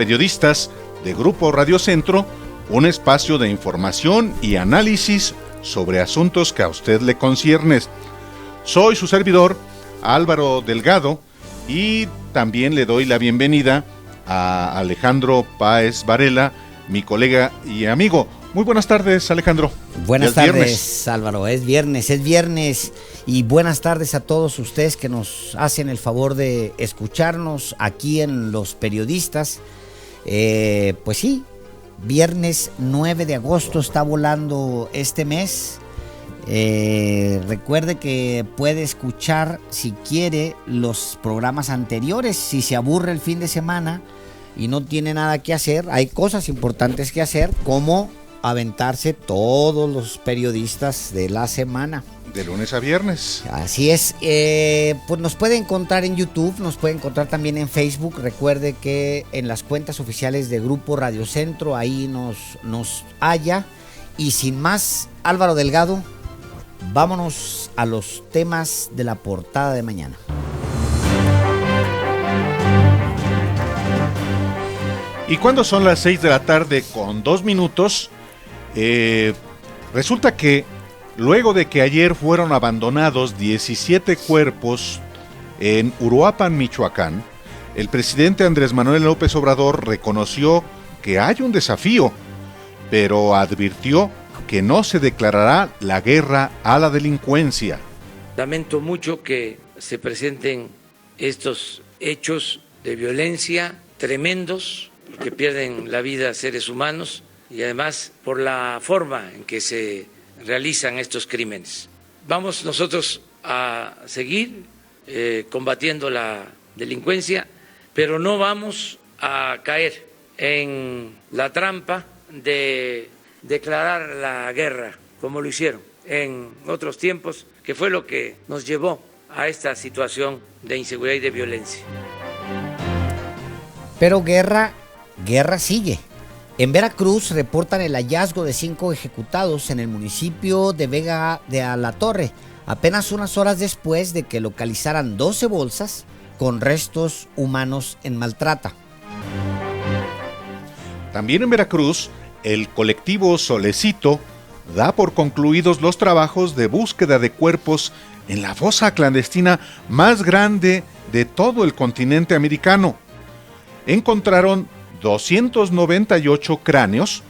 periodistas de Grupo Radio Centro, un espacio de información y análisis sobre asuntos que a usted le conciernen. Soy su servidor, Álvaro Delgado, y también le doy la bienvenida a Alejandro Páez Varela, mi colega y amigo. Muy buenas tardes, Alejandro. Buenas tardes, Álvaro. Es viernes y buenas tardes a todos ustedes que nos hacen el favor de escucharnos aquí en Los Periodistas. Pues sí, viernes 9 de agosto está volando este mes. Recuerde que puede escuchar, si quiere, los programas anteriores. Si se aburre el fin de semana y no tiene nada que hacer, hay cosas importantes que hacer, como aventarse todos los periodistas de la semana, de lunes a viernes. Así es. Pues nos puede encontrar en YouTube, nos puede encontrar también en Facebook. Recuerde que en las cuentas oficiales de Grupo Radio Centro, ahí nos halla. Y sin más, Álvaro Delgado, vámonos a los temas de la portada de mañana. Y cuando son las 6 de la tarde con 2 minutos, resulta que luego de que ayer fueron abandonados 17 cuerpos en Uruapan, Michoacán, el presidente Andrés Manuel López Obrador reconoció que hay un desafío, pero advirtió que no se declarará la guerra a la delincuencia. Lamento mucho que se presenten estos hechos de violencia tremendos, que pierden la vida seres humanos, y además por la forma en que se realizan estos crímenes. Vamos nosotros a seguir combatiendo la delincuencia, pero no vamos a caer en la trampa de declarar la guerra, como lo hicieron en otros tiempos, que fue lo que nos llevó a esta situación de inseguridad y de violencia. Pero guerra sigue. En Veracruz reportan el hallazgo de 5 ejecutados en el municipio de Vega de Alatorre, apenas unas horas después de que localizaran 12 bolsas con restos humanos en maltrata. También en Veracruz, el colectivo Solecito da por concluidos los trabajos de búsqueda de cuerpos en la fosa clandestina más grande de todo el continente americano. Encontraron 298 cráneos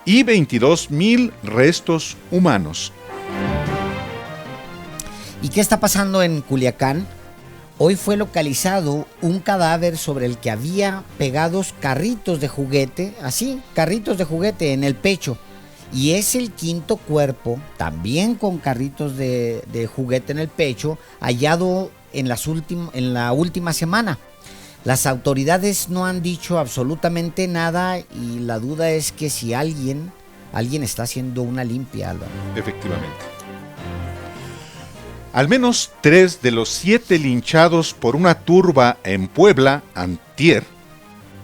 y 22,000 restos humanos. ¿Y qué está pasando en Culiacán? Hoy fue localizado un cadáver sobre el que había pegados carritos de juguete, carritos de juguete en el pecho. Y es el quinto cuerpo, también con carritos de juguete en el pecho, hallado en la última semana. Las autoridades no han dicho absolutamente nada y la duda es que si alguien está haciendo una limpia, Álvaro. Efectivamente. Al menos 3 de los 7 linchados por una turba en Puebla antier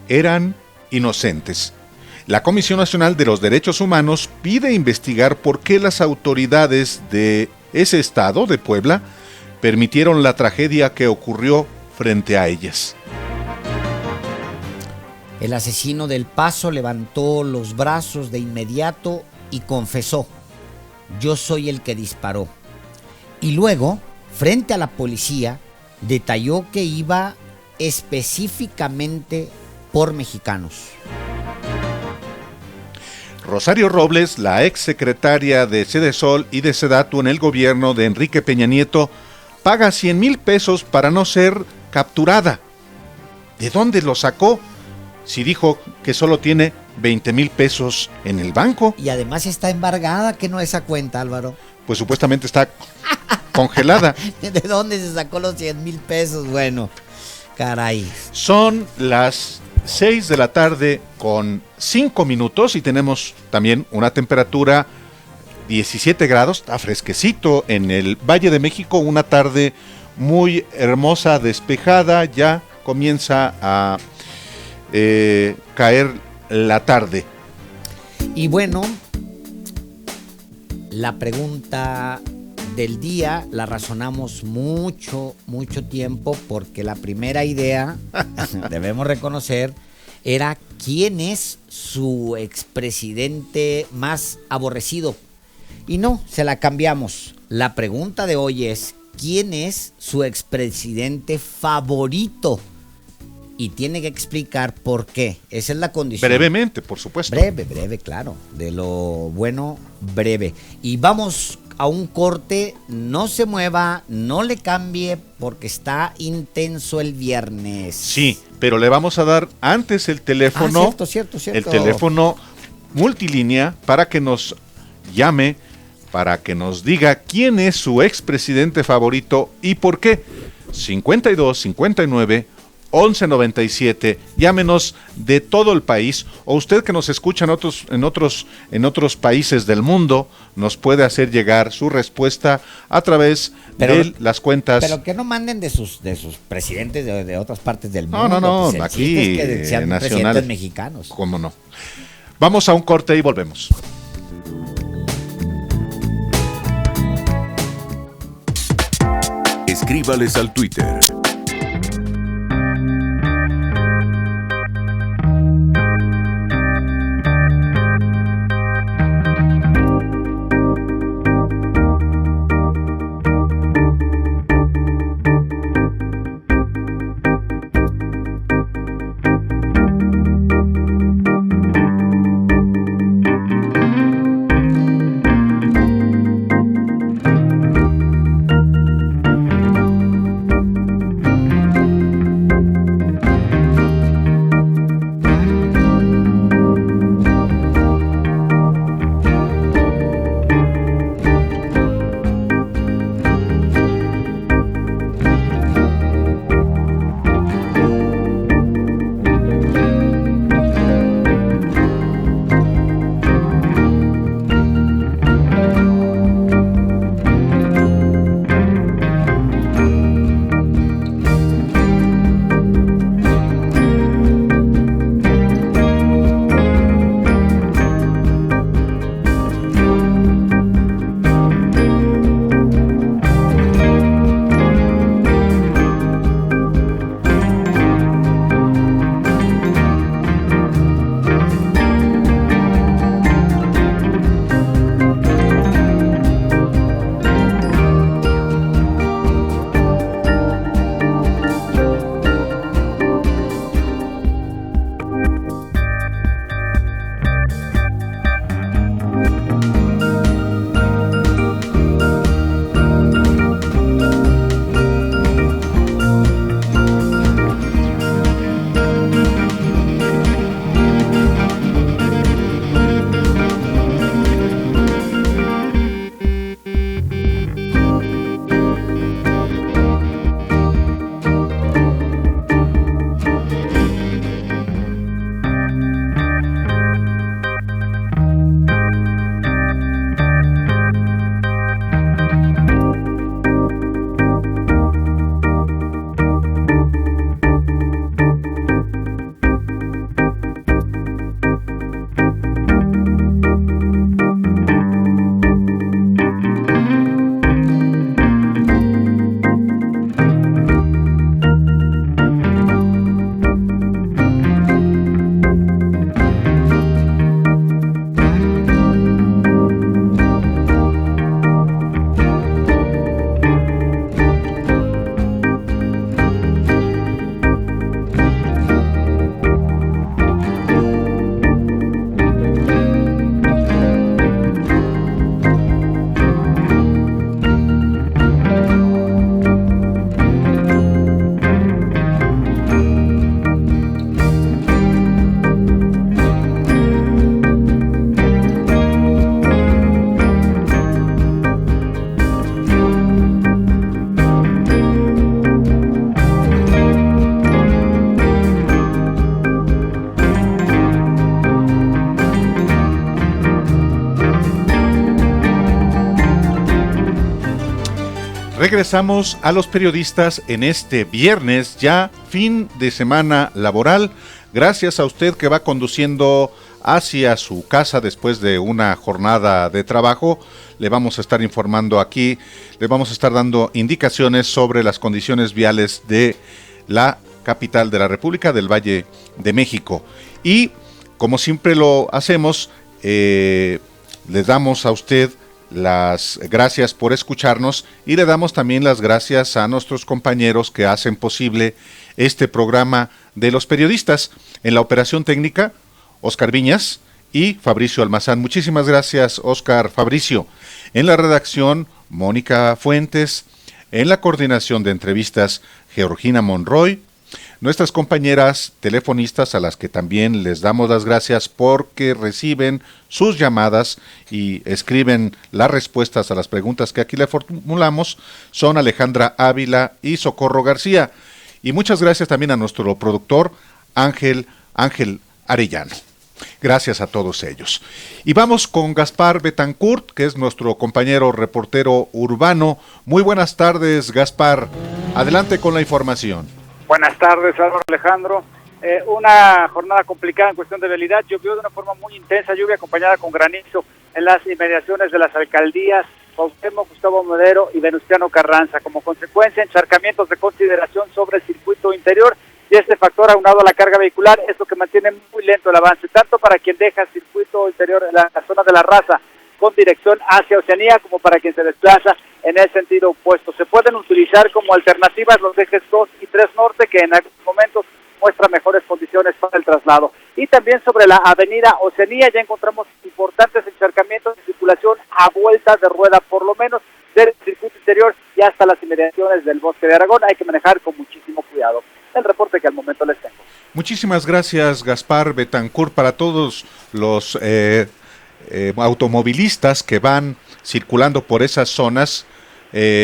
eran inocentes. La Comisión Nacional de los Derechos Humanos pide investigar por qué las autoridades de ese estado, de Puebla, permitieron la tragedia que ocurrió frente a ellas. El asesino del Paso levantó los brazos de inmediato y confesó: yo soy el que disparó. Y luego, frente a la policía, detalló que iba específicamente por mexicanos. Rosario Robles, la exsecretaria de Sedesol y de Sedatu en el gobierno de Enrique Peña Nieto, paga 100,000 pesos para no ser capturada. ¿De dónde lo sacó? Si dijo que solo tiene 20,000 pesos en el banco. Y además está embargada, que no esa cuenta, Álvaro. Pues supuestamente está congelada. ¿De dónde se sacó los 100,000 pesos? Bueno, caray. Son las 6 de la tarde con 5 minutos y tenemos también una temperatura 17 grados, está fresquecito en el Valle de México, una tarde muy hermosa, despejada, ya comienza a caer la tarde. Y bueno, la pregunta del día la razonamos mucho tiempo, porque la primera idea, debemos reconocer, era quién es su expresidente más aborrecido. Y no, se la cambiamos. La pregunta de hoy es, ¿quién es su expresidente favorito? Y tiene que explicar por qué. Esa es la condición. Brevemente, por supuesto. Breve, claro. De lo bueno, breve. Y vamos a un corte. No se mueva, no le cambie, porque está intenso el viernes. Sí, pero le vamos a dar antes el teléfono. Cierto. El teléfono multilínea para que nos llame, para que nos diga quién es su expresidente favorito y por qué. 52 59 11 97. Llámenos de todo el país, o usted que nos escucha en otros países del mundo nos puede hacer llegar su respuesta a través de las cuentas. Pero que no manden de sus presidentes de otras partes del mundo. No, pues aquí es que sean nacionales presidentes mexicanos. ¿Cómo no? Vamos a un corte y volvemos. Escríbales al Twitter. Regresamos a los periodistas en este viernes, ya fin de semana laboral. Gracias a usted que va conduciendo hacia su casa después de una jornada de trabajo, le vamos a estar informando aquí, le vamos a estar dando indicaciones sobre las condiciones viales de la capital de la República, del Valle de México. Y como siempre lo hacemos, le damos a usted las gracias por escucharnos y le damos también las gracias a nuestros compañeros que hacen posible este programa de los periodistas. En la operación técnica, Oscar Viñas y Fabricio Almazán. Muchísimas gracias, Oscar, Fabricio. En la redacción, Mónica Fuentes. En la coordinación de entrevistas, Georgina Monroy. Nuestras compañeras telefonistas, a las que también les damos las gracias porque reciben sus llamadas y escriben las respuestas a las preguntas que aquí le formulamos, son Alejandra Ávila y Socorro García. Y muchas gracias también a nuestro productor, Ángel Arellano. Gracias a todos ellos. Y vamos con Gaspar Betancourt, que es nuestro compañero reportero urbano. Muy buenas tardes, Gaspar. Adelante con la información. Buenas tardes, Álvaro, Alejandro. Una jornada complicada en cuestión de vialidad. Llovió de una forma muy intensa, lluvia acompañada con granizo en las inmediaciones de las alcaldías Cuauhtémoc, Gustavo Madero y Venustiano Carranza. Como consecuencia, encharcamientos de consideración sobre el circuito interior. Y este factor, aunado a la carga vehicular, es lo que mantiene muy lento el avance, tanto para quien deja el circuito interior en la zona de la Raza con dirección hacia Oceanía, como para quien se desplaza en el sentido opuesto. Se pueden utilizar como alternativas los ejes 2 y 3 norte, que en algunos momentos muestran mejores condiciones para el traslado. Y también sobre la avenida Oceanía ya encontramos importantes encharcamientos de circulación a vuelta de rueda, por lo menos del circuito interior y hasta las inmediaciones del Bosque de Aragón. Hay que manejar con muchísimo cuidado. El reporte que al momento les tengo. Muchísimas gracias, Gaspar Betancourt. Para todos los automovilistas que van circulando por esas zonas,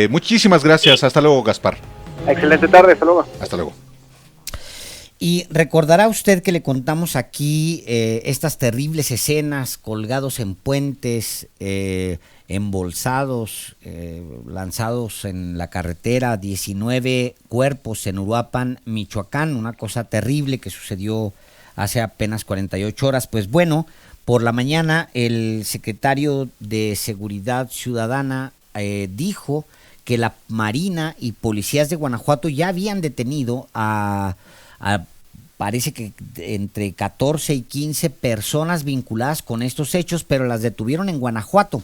muchísimas gracias. Hasta luego, Gaspar. Excelente tarde, hasta luego. Hasta luego. Y recordará usted que le contamos aquí estas terribles escenas colgados en puentes, embolsados, lanzados en la carretera, 19 cuerpos en Uruapan, Michoacán, una cosa terrible que sucedió hace apenas 48 horas. Pues bueno, por la mañana el secretario de Seguridad Ciudadana dijo que la Marina y policías de Guanajuato ya habían detenido parece que entre 14 y 15 personas vinculadas con estos hechos, pero las detuvieron en Guanajuato.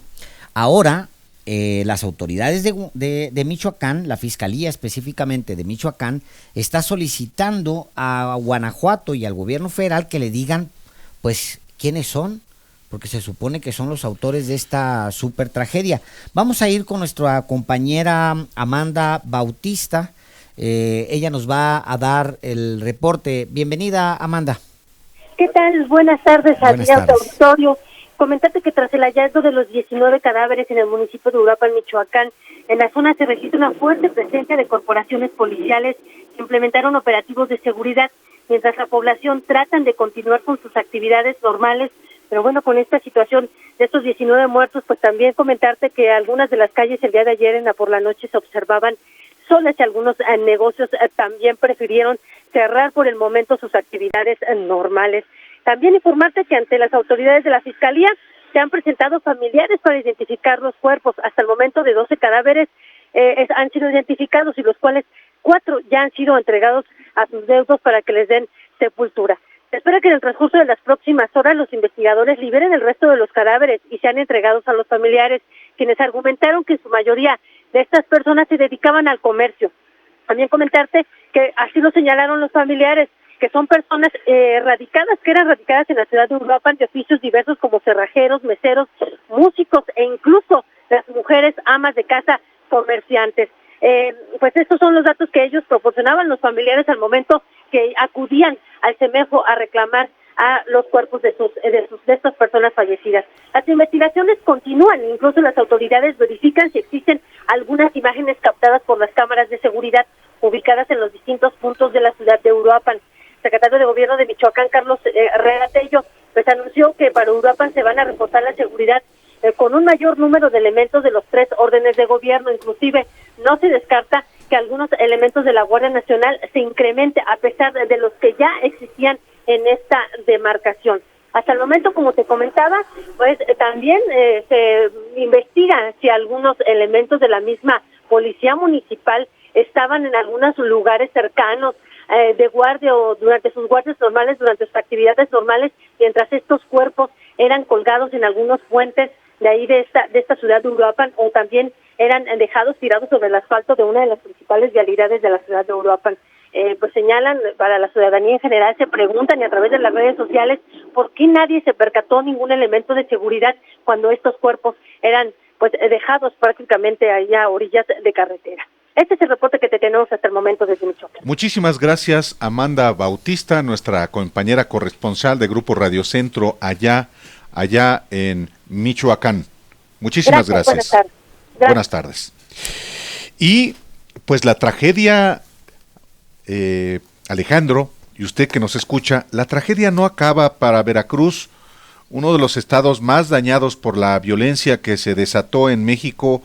Ahora, las autoridades de Michoacán, la Fiscalía específicamente de Michoacán, está solicitando a Guanajuato y al gobierno federal que le digan, pues, quiénes son, porque se supone que son los autores de esta súper tragedia. Vamos a ir con nuestra compañera Amanda Bautista. Ella nos va a dar el reporte. Bienvenida, Amanda. ¿Qué tal? Buenas tardes a ti, auditorio. Comentarte que tras el hallazgo de los 19 cadáveres en el municipio de Uruapan, Michoacán, en la zona se registra una fuerte presencia de corporaciones policiales que implementaron operativos de seguridad, mientras la población tratan de continuar con sus actividades normales. Pero bueno, con esta situación de estos 19 muertos, pues también comentarte que algunas de las calles el día de ayer por la noche se observaban solas y algunos negocios también prefirieron cerrar por el momento sus actividades normales. También informarte que ante las autoridades de la Fiscalía se han presentado familiares para identificar los cuerpos. Hasta el momento de 12 cadáveres han sido identificados y los cuales 4 ya han sido entregados a sus deudos para que les den sepultura. Se espera que en el transcurso de las próximas horas los investigadores liberen el resto de los cadáveres y sean entregados a los familiares, quienes argumentaron que en su mayoría de estas personas se dedicaban al comercio. También comentarte que así lo señalaron los familiares, que son personas que eran radicadas en la ciudad de Uruapan, de oficios diversos como cerrajeros, meseros, músicos e incluso las mujeres amas de casa, comerciantes. Pues estos son los datos que ellos proporcionaban, los familiares, al momento que acudían al CEMEFO a reclamar a los cuerpos de estas personas fallecidas. Las investigaciones continúan, incluso las autoridades verifican si existen algunas imágenes captadas por las cámaras de seguridad ubicadas en los distintos puntos de la ciudad de Uruapan. El secretario de Gobierno de Michoacán, Carlos Herrera Tello, pues anunció que para Uruapan se van a reforzar la seguridad con un mayor número de elementos de los 3 órdenes de gobierno. Inclusive no se descarta que algunos elementos de la Guardia Nacional se incremente a pesar de los que ya existían en esta demarcación. Hasta el momento, como te comentaba, pues también se investiga si algunos elementos de la misma policía municipal estaban en algunos lugares cercanos de guardia o durante sus guardias normales, durante sus actividades normales, mientras estos cuerpos eran colgados en algunos puentes de ahí de esta ciudad de Uruapan, o también eran dejados tirados sobre el asfalto de una de las principales vialidades de la ciudad de Uruapan. Pues señalan, para la ciudadanía en general, se preguntan y a través de las redes sociales por qué nadie se percató ningún elemento de seguridad cuando estos cuerpos eran pues dejados prácticamente allá a orillas de carretera. Este es el reporte que te tenemos hasta el momento desde Michoacán. Muchísimas gracias, Amanda Bautista, nuestra compañera corresponsal de Grupo Radio Centro allá en Michoacán. Muchísimas gracias. Buenas tardes. Y pues la tragedia, Alejandro, y usted que nos escucha, la tragedia no acaba para Veracruz, uno de los estados más dañados por la violencia que se desató en México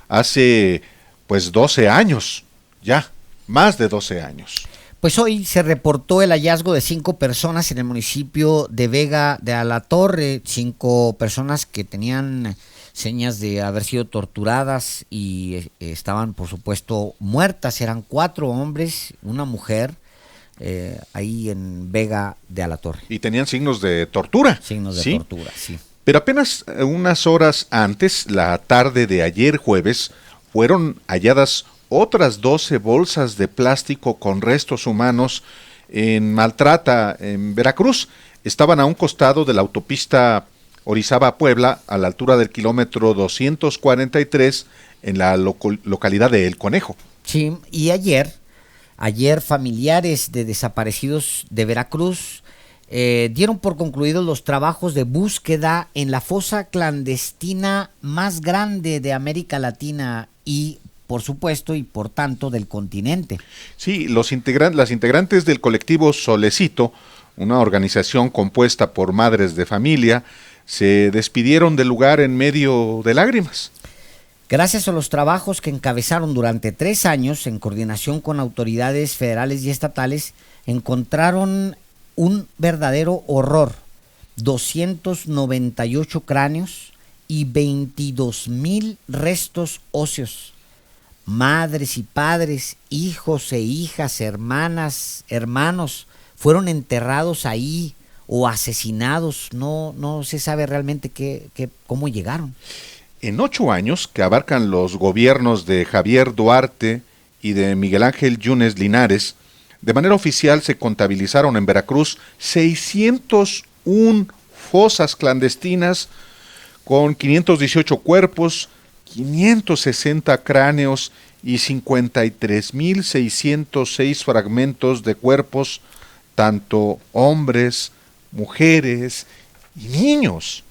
hace pues 12 años, ya, más de 12 años. Pues hoy se reportó el hallazgo de 5 personas en el municipio de Vega de Alatorre, 5 personas que tenían señas de haber sido torturadas y estaban, por supuesto, muertas. Eran 4 hombres, una mujer, ahí en Vega de Alatorre. Y tenían signos de tortura. Signos de tortura, sí. Pero apenas unas horas antes, la tarde de ayer jueves, fueron halladas otras 12 bolsas de plástico con restos humanos en Maltrata, en Veracruz. Estaban a un costado de la autopista Orizaba-Puebla, a la altura del kilómetro 243, en la localidad de El Conejo. Sí, y ayer familiares de desaparecidos de Veracruz dieron por concluidos los trabajos de búsqueda en la fosa clandestina más grande de América Latina y, por supuesto, y por tanto, del continente. Sí, las integrantes del colectivo Solecito, una organización compuesta por madres de familia, se despidieron del lugar en medio de lágrimas. Gracias a los trabajos que encabezaron durante 3 años, en coordinación con autoridades federales y estatales, encontraron un verdadero horror: 298 cráneos y 22,000 restos óseos. Madres y padres, hijos e hijas, hermanas, hermanos, fueron enterrados ahí o asesinados. No se sabe realmente cómo llegaron. En 8 años, que abarcan los gobiernos de Javier Duarte y de Miguel Ángel Yunes Linares, de manera oficial se contabilizaron en Veracruz 601 fosas clandestinas con 518 cuerpos, 560 cráneos y 53,606 fragmentos de cuerpos, tanto hombres, mujeres y niños.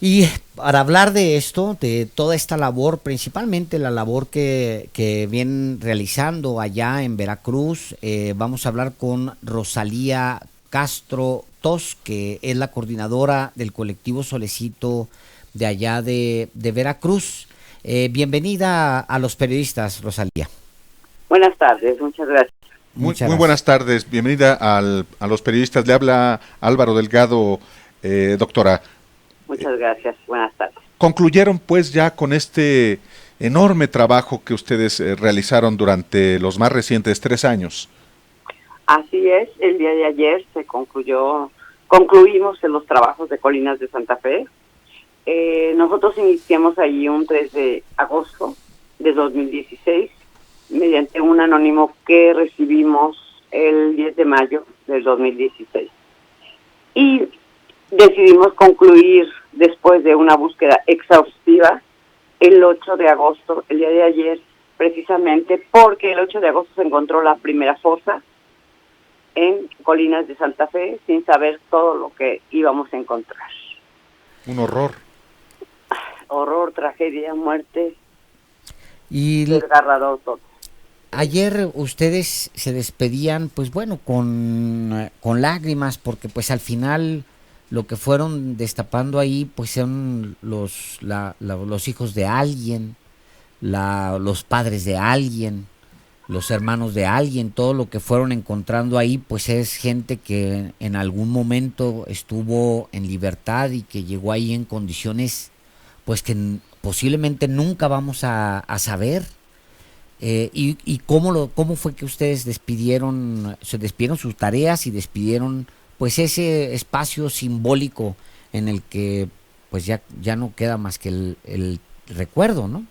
Y para hablar de esto, de toda esta labor, principalmente la labor que vienen realizando allá en Veracruz, vamos a hablar con Rosalía Castro Tos, que es la coordinadora del colectivo Solecito de allá de Veracruz. Bienvenida a los periodistas, Rosalía. Buenas tardes, muchas gracias. Muy buenas tardes, bienvenida a los periodistas. Le habla Álvaro Delgado, doctora. Muchas gracias, buenas tardes. Concluyeron pues ya con este enorme trabajo que ustedes realizaron durante los más recientes 3 años. Así es, el día de ayer concluimos en los trabajos de Colinas de Santa Fe. Nosotros iniciamos ahí un 3 de agosto de 2016 mediante un anónimo que recibimos el 10 de mayo del 2016. Y decidimos concluir después de una búsqueda exhaustiva el 8 de agosto, el día de ayer, precisamente porque el 8 de agosto se encontró la primera fosa en Colinas de Santa Fe sin saber todo lo que íbamos a encontrar. Un horror. Horror, tragedia, muerte, y desgarrador todo. Ayer ustedes se despedían, pues bueno, con lágrimas, porque pues al final lo que fueron destapando ahí pues son los hijos de alguien, los padres de alguien, los hermanos de alguien, todo lo que fueron encontrando ahí, pues es gente que en algún momento estuvo en libertad y que llegó ahí en condiciones pues que posiblemente nunca vamos a saber. Y cómo fue que ustedes se despidieron sus tareas y despidieron pues ese espacio simbólico en el que pues ya no queda más que el recuerdo, ¿no?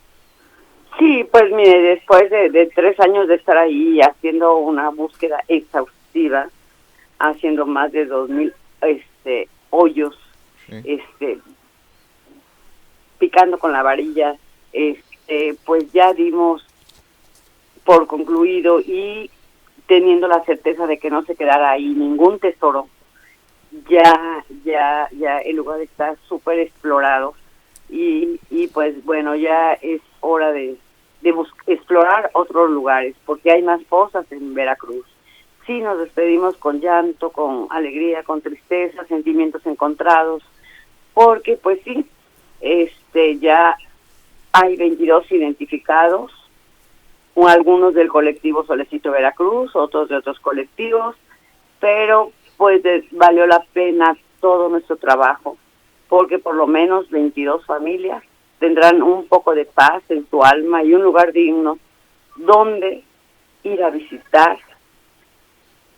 Sí, pues mire, después de 3 años de estar ahí haciendo una búsqueda exhaustiva, haciendo más de 2,000 hoyos, sí, picando con la varilla, pues ya dimos por concluido, y teniendo la certeza de que no se quedara ahí ningún tesoro, ya el lugar está súper explorado, y pues bueno, ya es hora de explorar otros lugares, porque hay más fosas en Veracruz. Sí, nos despedimos con llanto, con alegría, con tristeza, sentimientos encontrados, porque pues sí, ya hay 22 identificados, algunos del colectivo Solecito Veracruz, otros de otros colectivos, pero pues valió la pena todo nuestro trabajo, porque por lo menos 22 familias tendrán un poco de paz en su alma y un lugar digno donde ir a visitar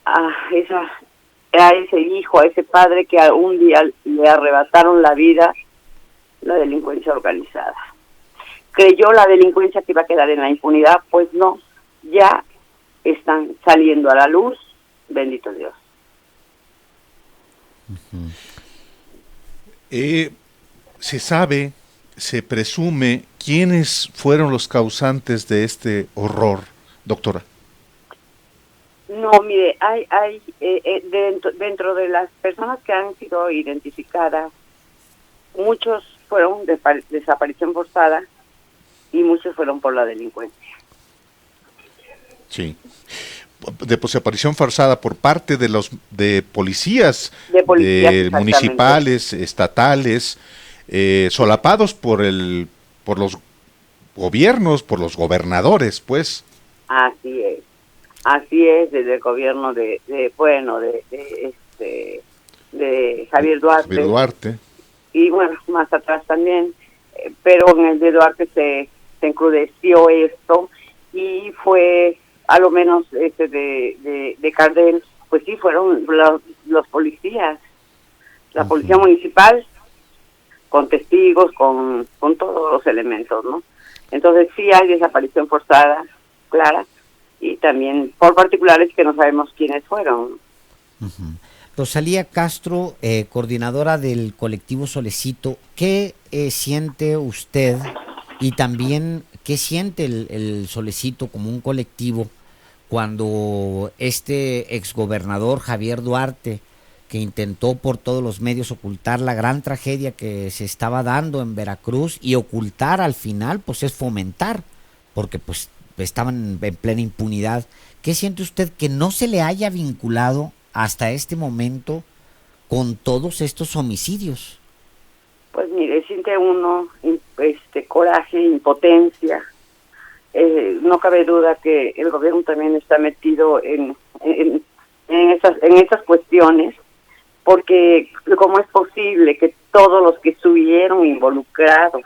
a ese hijo, a ese padre que un día le arrebataron la vida la delincuencia organizada. Creyó la delincuencia que iba a quedar en la impunidad, pues no, ya están saliendo a la luz, bendito Dios. Se sabe, se presume quiénes fueron los causantes de este horror, doctora. No, mire, hay dentro de las personas que han sido identificadas, muchos fueron de desaparición forzada y muchos fueron por la delincuencia. Sí. De desaparición forzada por parte de policías municipales, estatales, solapados por los gobiernos, por los gobernadores, pues. Así es, desde el gobierno de Javier Duarte. Y bueno, más atrás también, pero en el de Duarte se encrudeció esto, y fue a lo menos de Cardel, pues sí, fueron los policías, la policía municipal, con testigos, con todos los elementos, ¿no? Entonces sí hay desaparición forzada, clara, y también por particulares que no sabemos quiénes fueron. Uh-huh. Rosalía Castro, coordinadora del colectivo Solecito, ¿qué siente usted y también qué siente el Solecito como un colectivo cuando este exgobernador Javier Duarte, que intentó por todos los medios ocultar la gran tragedia que se estaba dando en Veracruz, y ocultar al final pues es fomentar, porque pues estaban en plena impunidad? ¿Qué siente usted que no se le haya vinculado hasta este momento con todos estos homicidios? Pues mire, siente uno coraje, impotencia. No cabe duda que el gobierno también está metido en estas cuestiones, porque cómo es posible que todos los que estuvieron involucrados,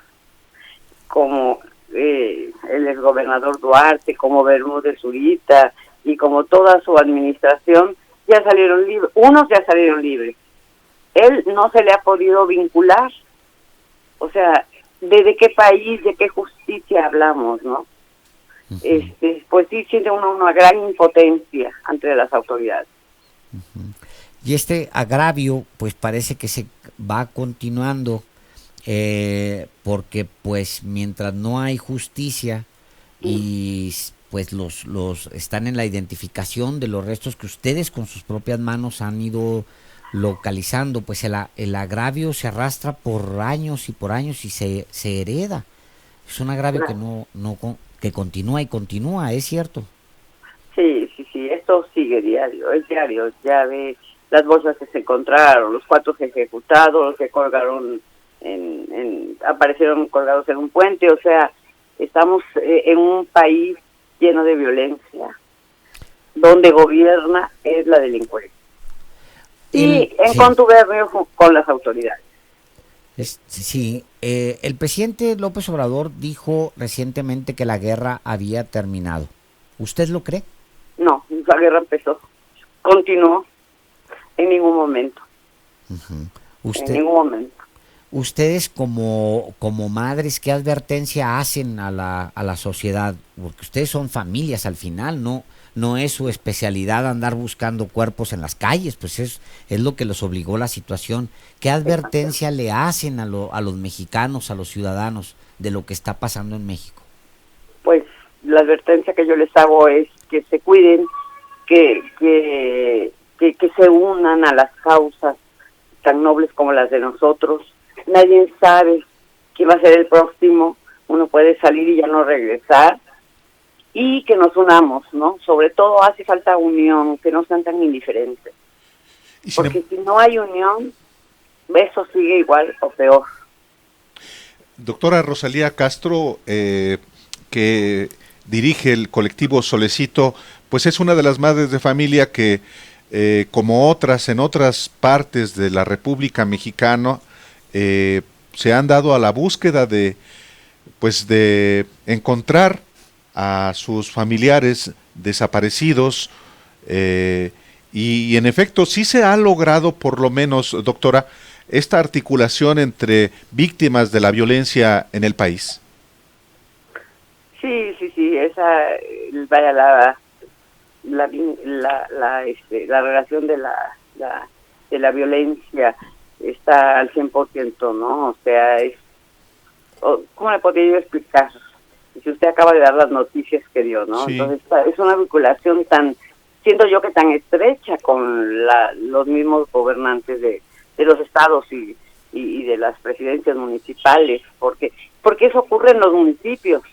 como el exgobernador Duarte, como Bermúdez Zurita y como toda su administración, ya salieron libres. Unos ya salieron libres. Él no se le ha podido vincular. O sea, ¿de qué país, de qué justicia hablamos, no? Uh-huh. Pues sí, siente una gran impotencia ante las autoridades. Uh-huh. Y este agravio, pues parece que se va continuando, porque pues mientras no hay justicia y pues los están en la identificación de los restos que ustedes con sus propias manos han ido localizando, pues el agravio se arrastra por años y se hereda. Es un agravio que continúa y continúa, ¿es cierto? Sí, esto sigue es diario, ya ve las bolsas que se encontraron, los 4 ejecutados, los que colgaron aparecieron colgados en un puente. O sea, estamos en un país lleno de violencia, donde gobierna es la delincuencia. Y en contubernio con las autoridades. El presidente López Obrador dijo recientemente que la guerra había terminado. ¿Usted lo cree? No, la guerra empezó, continuó, en ningún momento. En ningún momento. Ustedes como madres, ¿qué advertencia hacen a la sociedad? Porque ustedes son familias al final, no es su especialidad andar buscando cuerpos en las calles, pues es lo que los obligó la situación. ¿Qué advertencia le hacen a los mexicanos, a los ciudadanos de lo que está pasando en México? Pues la advertencia que yo les hago es que se cuiden, que se unan a las causas tan nobles como las de nosotros. Nadie sabe quién va a ser el próximo, uno puede salir y ya no regresar, y que nos unamos, ¿no? Sobre todo hace falta unión, que no sean tan indiferentes, porque si no hay unión, eso sigue igual o peor. Doctora Rosalía Castro, que dirige el colectivo Solecito, pues es una de las madres de familia que, como otras en otras partes de la República Mexicana, se han dado a la búsqueda de encontrar a sus familiares desaparecidos, y en efecto sí se ha logrado, por lo menos, doctora, esta articulación entre víctimas de la violencia en el país. Sí, esa vaya la relación de la violencia está al 100%, ¿no? O sea, ¿cómo le podría yo explicar? Si usted acaba de dar las noticias que dio, ¿no? Sí. Entonces es una vinculación siento yo que tan estrecha con los mismos gobernantes de los estados y de las presidencias municipales, porque eso ocurre en los municipios,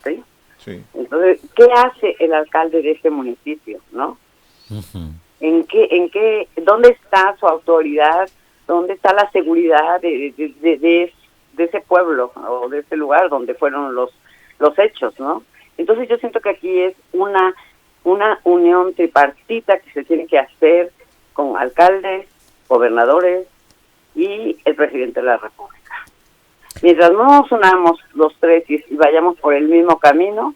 ¿sí? Sí. Entonces, ¿qué hace el alcalde de ese municipio, no? Uh-huh. ¿Dónde está su autoridad? ¿Dónde está la seguridad de ese pueblo o de ese lugar donde fueron los hechos, ¿no? Entonces yo siento que aquí es una unión tripartita que se tiene que hacer con alcaldes, gobernadores y el presidente de la República. Mientras no nos unamos los tres y vayamos por el mismo camino,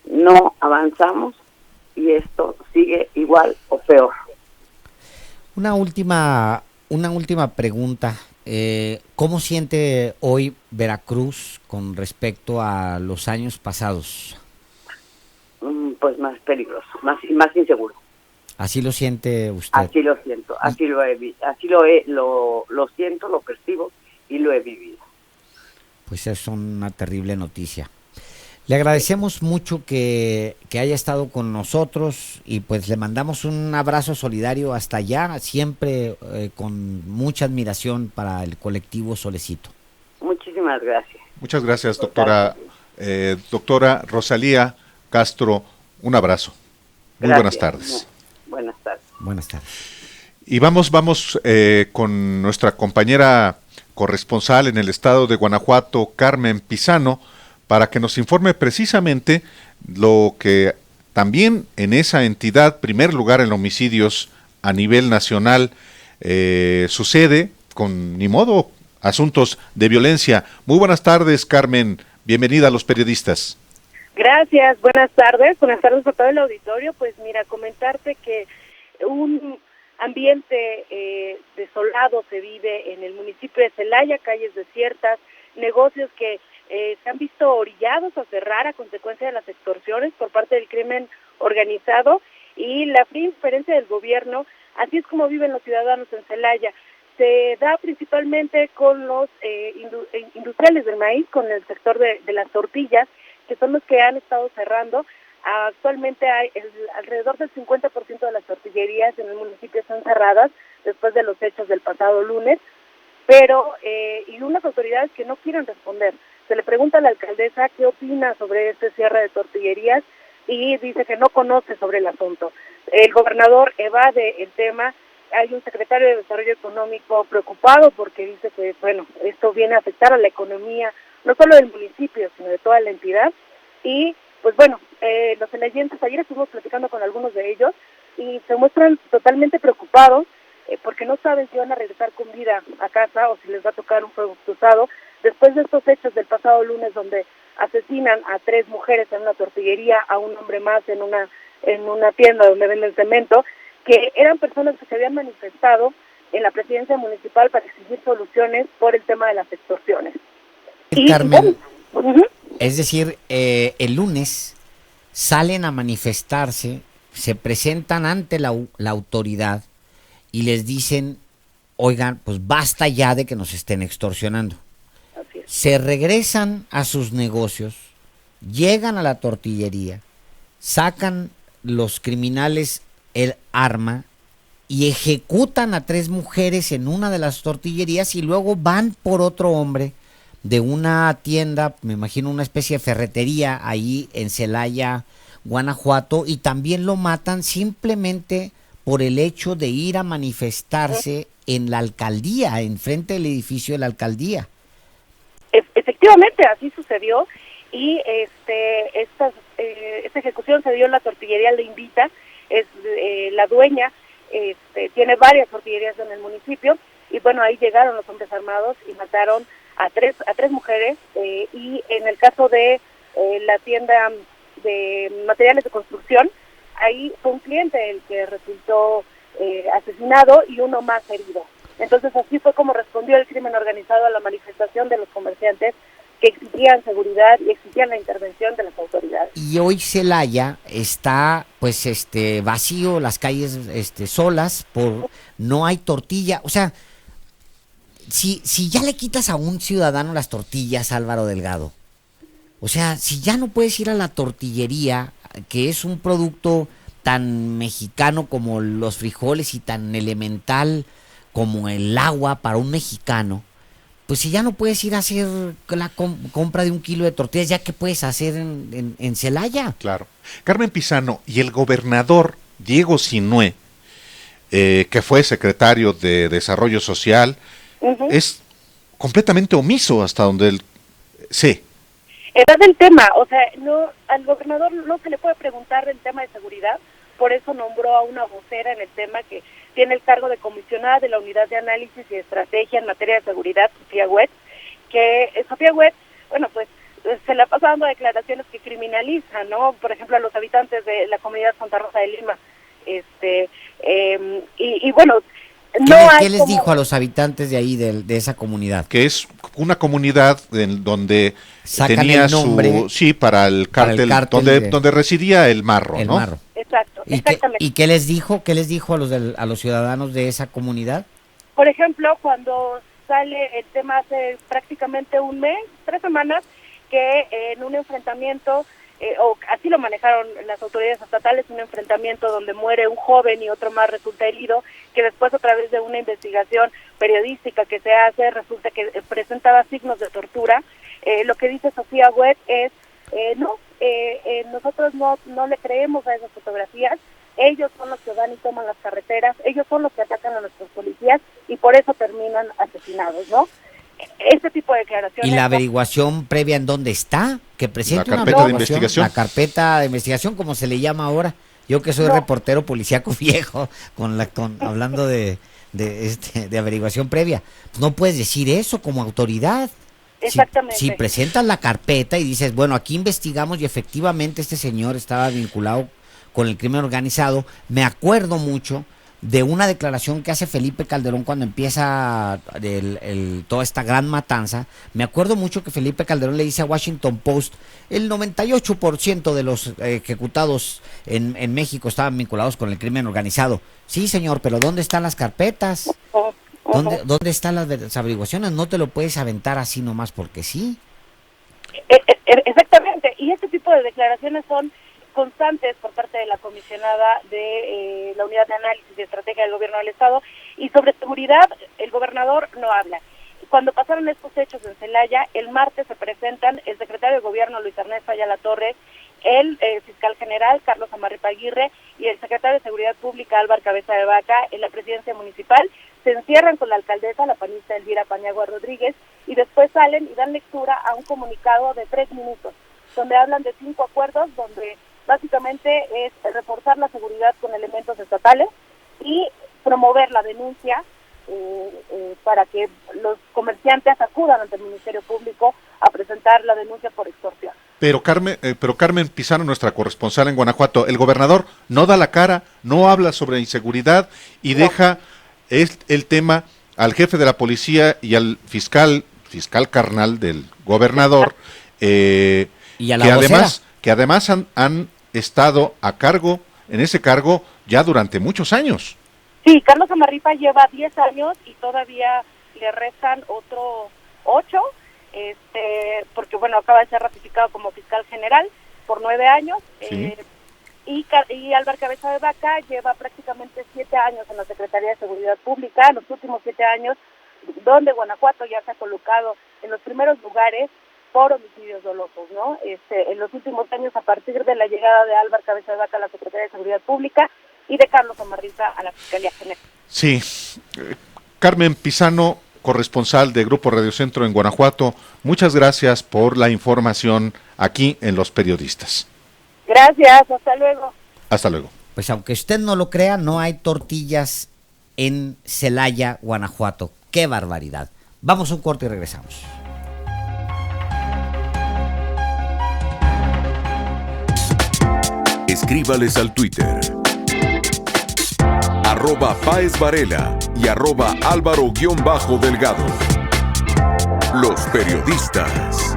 no avanzamos y esto sigue igual o peor. Una última pregunta. ¿Cómo siente hoy Veracruz con respecto a los años pasados? Pues más peligroso, más inseguro. ¿Así lo siente usted? Así lo siento, lo siento, lo percibo y lo he vivido. Pues es una terrible noticia. Le agradecemos mucho que haya estado con nosotros y pues le mandamos un abrazo solidario hasta allá, siempre con mucha admiración para el colectivo Solecito. Muchísimas gracias. Muchas gracias, doctora. Doctora Rosalía Castro, un abrazo. Muy gracias. Buenas tardes. Buenas tardes. Buenas tardes. Y vamos con nuestra compañera corresponsal en el estado de Guanajuato, Carmen Pizano, para que nos informe precisamente lo que también en esa entidad, primer lugar en homicidios a nivel nacional, sucede con, ni modo, asuntos de violencia. Muy buenas tardes, Carmen. Bienvenida a Los Periodistas. Gracias, buenas tardes a todo el auditorio. Pues mira, comentarte que un ambiente desolado se vive en el municipio de Celaya, calles desiertas, negocios que se han visto orillados a cerrar a consecuencia de las extorsiones por parte del crimen organizado y la fría indiferencia del gobierno. Así es como viven los ciudadanos en Celaya. Se da principalmente con los industriales del maíz, con el sector de las tortillas, que son los que han estado cerrando. Actualmente hay alrededor del 50% de las tortillerías en el municipio están cerradas después de los hechos del pasado lunes, pero y unas autoridades que no quieren responder. Se le pregunta a la alcaldesa qué opina sobre este cierre de tortillerías y dice que no conoce sobre el asunto. El gobernador evade el tema. Hay un secretario de Desarrollo Económico preocupado porque dice que, bueno, esto viene a afectar a la economía, no solo del municipio, sino de toda la entidad, y pues bueno, los celayenses, ayer estuvimos platicando con algunos de ellos y se muestran totalmente preocupados porque no saben si van a regresar con vida a casa o si les va a tocar un fuego cruzado después de estos hechos del pasado lunes donde asesinan a 3 mujeres en una tortillería, a un hombre más en una tienda donde venden cemento, que eran personas que se habían manifestado en la presidencia municipal para exigir soluciones por el tema de las extorsiones. Carmen, es decir, el lunes salen a manifestarse, se presentan ante la autoridad y les dicen, oigan, pues basta ya de que nos estén extorsionando. Así es. Se regresan a sus negocios, llegan a la tortillería, sacan los criminales el arma y ejecutan a 3 mujeres en una de las tortillerías y luego van por otro hombre de una tienda, me imagino una especie de ferretería ahí en Celaya, Guanajuato, y también lo matan simplemente por el hecho de ir a manifestarse en la alcaldía, enfrente del edificio de la alcaldía. Efectivamente, así sucedió y esta ejecución se dio en la tortillería La Invita, es la dueña, tiene varias tortillerías en el municipio y bueno, ahí llegaron los hombres armados y mataron a tres mujeres y en el caso de la tienda de materiales de construcción, ahí fue un cliente el que resultó asesinado y uno más herido. Entonces así fue como respondió el crimen organizado a la manifestación de los comerciantes que exigían seguridad y exigían la intervención de las autoridades. Y hoy Celaya está pues vacío, las calles solas, no hay tortilla, o sea, si ya le quitas a un ciudadano las tortillas, Álvaro Delgado, o sea, si ya no puedes ir a la tortillería, que es un producto tan mexicano como los frijoles y tan elemental como el agua para un mexicano, pues si ya no puedes ir a hacer la compra de 1 kilo de tortillas, ¿ya qué puedes hacer en Celaya? Claro. Carmen Pizano, y el gobernador Diego Sinue, que fue secretario de Desarrollo Social, es completamente omiso hasta donde él sé. Era del tema, o sea, no, al gobernador no se le puede preguntar el tema de seguridad, por eso nombró a una vocera en el tema que tiene el cargo de comisionada de la Unidad de Análisis y Estrategia en materia de seguridad, Sofía Huet, que Sofía Huet, bueno, pues se la pasa dando declaraciones que criminalizan, ¿no? Por ejemplo, a los habitantes de la comunidad Santa Rosa de Lima, y bueno, ¿Qué les dijo a los habitantes de ahí, de esa comunidad? Que es una comunidad donde sacan tenía el nombre para el cártel donde residía el Marro, el ¿no? Marro. Exacto, exactamente. ¿Y qué les dijo? ¿Qué les dijo a los ciudadanos de esa comunidad? Por ejemplo, cuando sale el tema hace prácticamente un mes, 3 semanas, que en un enfrentamiento, o así lo manejaron las autoridades estatales, un enfrentamiento donde muere un joven y otro más resulta herido, que después a través de una investigación periodística que se hace, resulta que presentaba signos de tortura. Lo que dice Sofía Huet es, nosotros no le creemos a esas fotografías, ellos son los que van y toman las carreteras, ellos son los que atacan a nuestros policías y por eso terminan asesinados, ¿no? Este tipo de declaraciones. ¿Y la averiguación previa en dónde está? Que presente una carpeta de investigación. La carpeta de investigación, como se le llama ahora. Yo que soy reportero policíaco viejo, hablando de averiguación previa. Pues no puedes decir eso como autoridad. Exactamente. Si presentas la carpeta y dices, bueno, aquí investigamos y efectivamente este señor estaba vinculado con el crimen organizado, me acuerdo mucho de una declaración que hace Felipe Calderón cuando empieza toda esta gran matanza. Me acuerdo mucho que Felipe Calderón le dice a Washington Post, el 98% de los ejecutados en México estaban vinculados con el crimen organizado. Sí, señor, pero ¿dónde están las carpetas? ¿Dónde están las averiguaciones? No te lo puedes aventar así nomás porque sí. Exactamente, y este tipo de declaraciones son constantes por parte de la comisionada de la Unidad de Análisis y Estrategia del Gobierno del Estado, y sobre seguridad el gobernador no habla. Cuando pasaron estos hechos en Celaya, el martes se presentan el secretario de Gobierno Luis Ernesto Ayala Torres, el fiscal general Carlos Amarripa Aguirre y el secretario de Seguridad Pública Álvaro Cabeza de Vaca en la presidencia municipal. Se encierran con la alcaldesa, la panista Elvira Paniagua Rodríguez, y después salen y dan lectura a un comunicado de 3 minutos, donde hablan de 5 acuerdos, donde básicamente es reforzar la seguridad con elementos estatales y promover la denuncia para que los comerciantes acudan ante el Ministerio Público a presentar la denuncia por extorsión. Pero Carmen Pizano, nuestra corresponsal en Guanajuato, el gobernador no da la cara, no habla sobre inseguridad y deja el tema al jefe de la policía y al fiscal carnal del gobernador, y a la que además han estado a cargo, en ese cargo, ya durante muchos años. Sí, Carlos Amarripa lleva 10 años y todavía le restan otro 8, porque bueno, acaba de ser ratificado como fiscal general por 9 años. Sí. Y Álvaro Cabeza de Vaca lleva prácticamente 7 años en la Secretaría de Seguridad Pública, en los últimos 7 años, donde Guanajuato ya se ha colocado en los primeros lugares por homicidios dolosos, ¿no? En los últimos años, a partir de la llegada de Álvaro Cabeza de Vaca a la Secretaría de Seguridad Pública y de Carlos Amarripa a la Fiscalía General. Sí. Carmen Pizano, corresponsal de Grupo Radio Centro en Guanajuato, muchas gracias por la información aquí en Los Periodistas. Gracias, hasta luego. Hasta luego. Pues aunque usted no lo crea, no hay tortillas en Celaya, Guanajuato. ¡Qué barbaridad! Vamos a un corte y regresamos. Escríbales al Twitter @PáezVarela y @Álvaro_Delgado. Los Periodistas.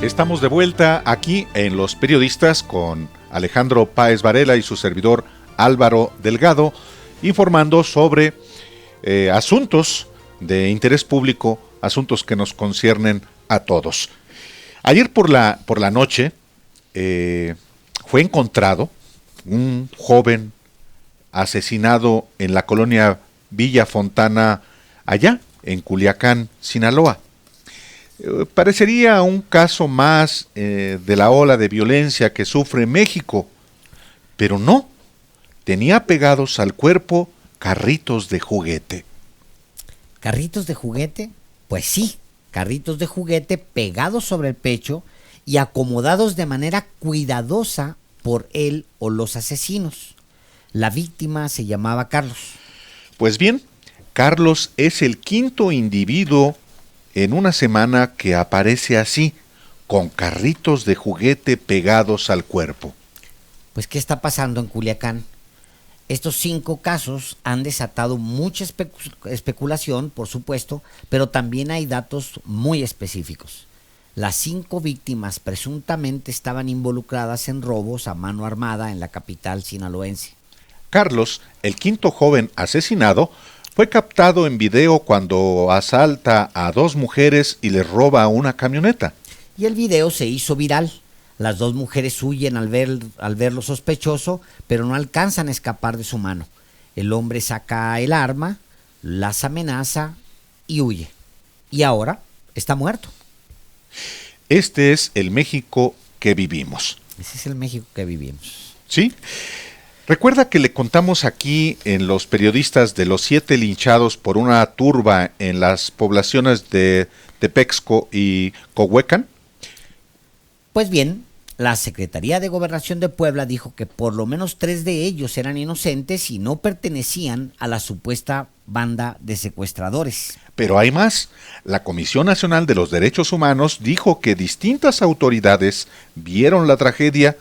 Estamos de vuelta aquí en Los Periodistas con Alejandro Páez Varela y su servidor Álvaro Delgado, informando sobre asuntos de interés público, asuntos que nos conciernen a todos. Ayer por la noche fue encontrado un joven asesinado en la colonia Villa Fontana, allá en Culiacán, Sinaloa. Parecería un caso más de la ola de violencia que sufre México, pero no, tenía pegados al cuerpo carritos de juguete. ¿Carritos de juguete? Pues sí, carritos de juguete pegados sobre el pecho y acomodados de manera cuidadosa por él o los asesinos. La víctima se llamaba Carlos. Pues bien, Carlos es el quinto individuo en una semana que aparece así, con carritos de juguete pegados al cuerpo. Pues, ¿qué está pasando en Culiacán? Estos 5 casos han desatado mucha especulación, por supuesto, pero también hay datos muy específicos. Las 5 víctimas presuntamente estaban involucradas en robos a mano armada en la capital sinaloense. Carlos, el quinto joven asesinado, fue captado en video cuando asalta a 2 mujeres y les roba una camioneta. Y el video se hizo viral. Las 2 mujeres huyen al ver lo sospechoso, pero no alcanzan a escapar de su mano. El hombre saca el arma, las amenaza y huye. Y ahora está muerto. Este es el México que vivimos. Ese es el México que vivimos. ¿Sí? Recuerda que le contamos aquí en Los Periodistas de los 7 linchados por una turba en las poblaciones de Tepexco y Cohuecan. Pues bien, la Secretaría de Gobernación de Puebla dijo que por lo menos 3 de ellos eran inocentes y no pertenecían a la supuesta banda de secuestradores. Pero hay más. La Comisión Nacional de los Derechos Humanos dijo que distintas autoridades vieron la tragedia,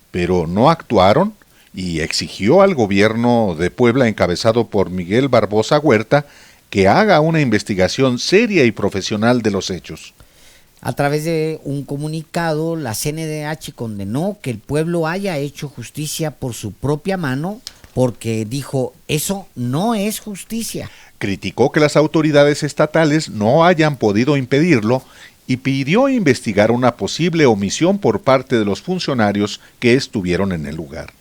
pero no actuaron, y exigió al gobierno de Puebla, encabezado por Miguel Barbosa Huerta, que haga una investigación seria y profesional de los hechos. A través de un comunicado, la CNDH condenó que el pueblo haya hecho justicia por su propia mano, porque dijo, eso no es justicia. Criticó que las autoridades estatales no hayan podido impedirlo y pidió investigar una posible omisión por parte de los funcionarios que estuvieron en el lugar.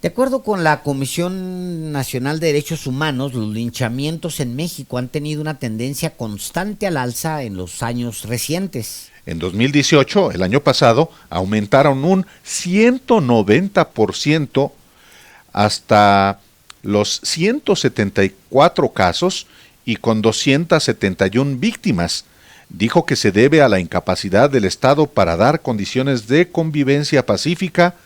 De acuerdo con la Comisión Nacional de Derechos Humanos, los linchamientos en México han tenido una tendencia constante al alza en los años recientes. En 2018, el año pasado, aumentaron un 190% hasta los 174 casos y con 271 víctimas. Dijo que se debe a la incapacidad del Estado para dar condiciones de convivencia pacífica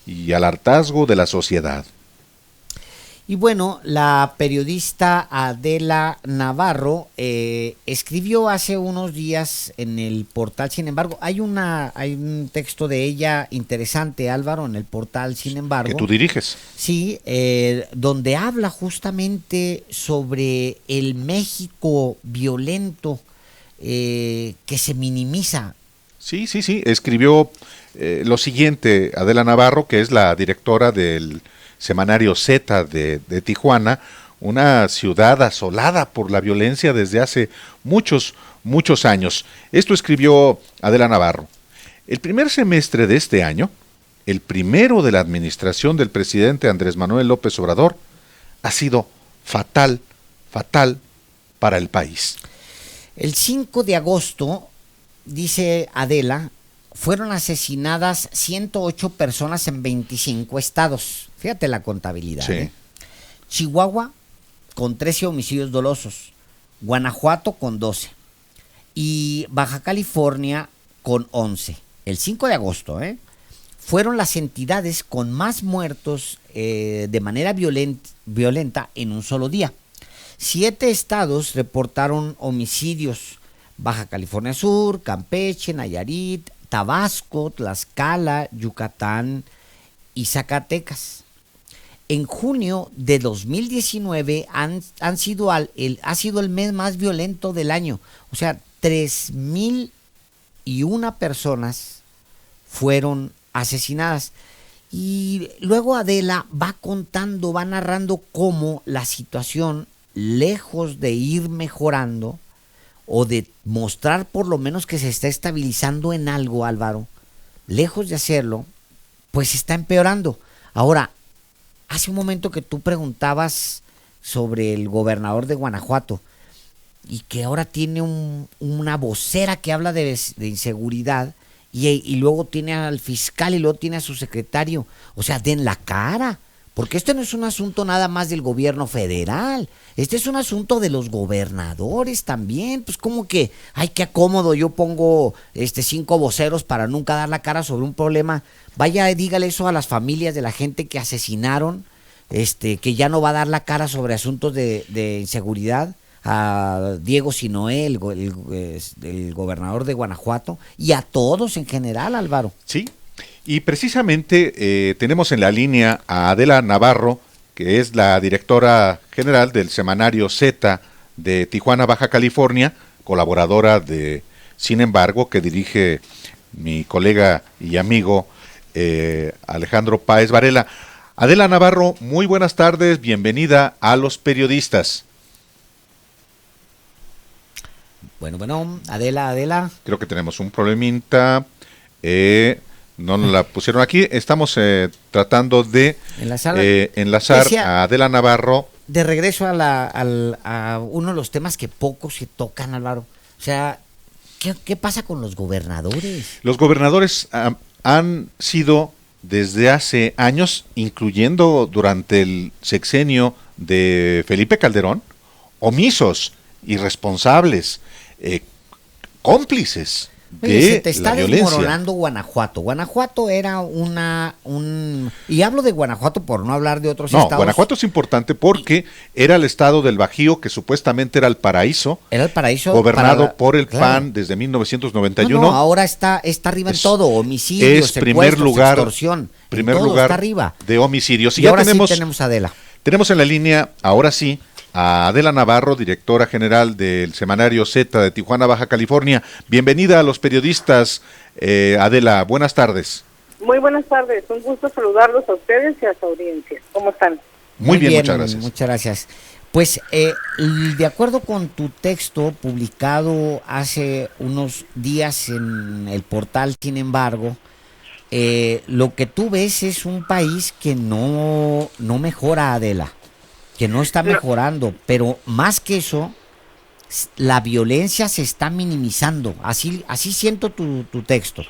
y al hartazgo de la sociedad. Y bueno, la periodista Adela Navarro escribió hace unos días en el portal Sin Embargo, hay un texto de ella interesante, Álvaro, en el portal Sin Embargo. ¿Que tú diriges? Sí, donde habla justamente sobre el México violento que se minimiza. Sí, escribió lo siguiente, Adela Navarro, que es la directora del semanario Z de Tijuana, una ciudad asolada por la violencia desde hace muchos años. Esto escribió Adela Navarro. El primer semestre de este año, el primero de la administración del presidente Andrés Manuel López Obrador, ha sido fatal para el país. El 5 de agosto, dice Adela, fueron asesinadas 108 personas en 25 estados. Fíjate la contabilidad. Sí. Chihuahua con 13 homicidios dolosos, Guanajuato con 12 y Baja California con 11. El 5 de agosto, fueron las entidades con más muertos de manera violenta en un solo día. 7 estados reportaron homicidios: Baja California Sur, Campeche, Nayarit, Tabasco, Tlaxcala, Yucatán y Zacatecas. En junio de 2019 ha sido el mes más violento del año. O sea, 3,000 1 personas fueron asesinadas. Y luego Adela va contando, va narrando cómo la situación, lejos de ir mejorando o de mostrar por lo menos que se está estabilizando en algo, Álvaro, lejos de hacerlo, pues está empeorando. Ahora, hace un momento que tú preguntabas sobre el gobernador de Guanajuato y que ahora tiene una vocera que habla de inseguridad y luego tiene al fiscal y luego tiene a su secretario. O sea, den la cara, porque esto no es un asunto nada más del gobierno federal, este es un asunto de los gobernadores también. Pues como que, ay, qué acómodo, yo pongo 5 voceros para nunca dar la cara sobre un problema. Vaya, dígale eso a las familias de la gente que asesinaron, que ya no va a dar la cara sobre asuntos de inseguridad, a Diego Sinoé, el gobernador de Guanajuato, y a todos en general, Álvaro. Sí, y precisamente tenemos en la línea a Adela Navarro, que es la directora general del semanario Z de Tijuana, Baja California, colaboradora de Sin embargo, que dirige mi colega y amigo Alejandro Páez Varela. Adela Navarro, muy buenas tardes, bienvenida a Los Periodistas. Bueno, Adela. Creo que tenemos un problemita. No nos la pusieron aquí. Estamos tratando de enlazar a Adela Navarro. De regreso a uno de los temas que poco se tocan, Álvaro. O sea, ¿qué pasa con los gobernadores? Los gobernadores han sido desde hace años, incluyendo durante el sexenio de Felipe Calderón, omisos, irresponsables, cómplices de Oye, se te está la violencia. Desmoronando Guanajuato. Guanajuato era y hablo de Guanajuato por no hablar de otros estados. Guanajuato es importante porque era el estado del Bajío que supuestamente era el paraíso. Era el paraíso gobernado por el PAN desde 1991. No, ahora está arriba en todo, homicidios, secuestros, extorsión. Primer lugar está arriba de homicidios. Y ya ahora sí tenemos a Adela. Tenemos en la línea, ahora sí, a Adela Navarro, directora general del semanario Z de Tijuana, Baja California. Bienvenida a Los Periodistas, Adela, buenas tardes. Muy buenas tardes, un gusto saludarlos a ustedes y a su audiencia. ¿Cómo están? Muy bien, muchas gracias. Muchas gracias. Pues, de acuerdo con tu texto publicado hace unos días en el portal, sin embargo, lo que tú ves es un país que no mejora, Adela, que no está mejorando, pero más que eso, la violencia se está minimizando. Así siento tu texto.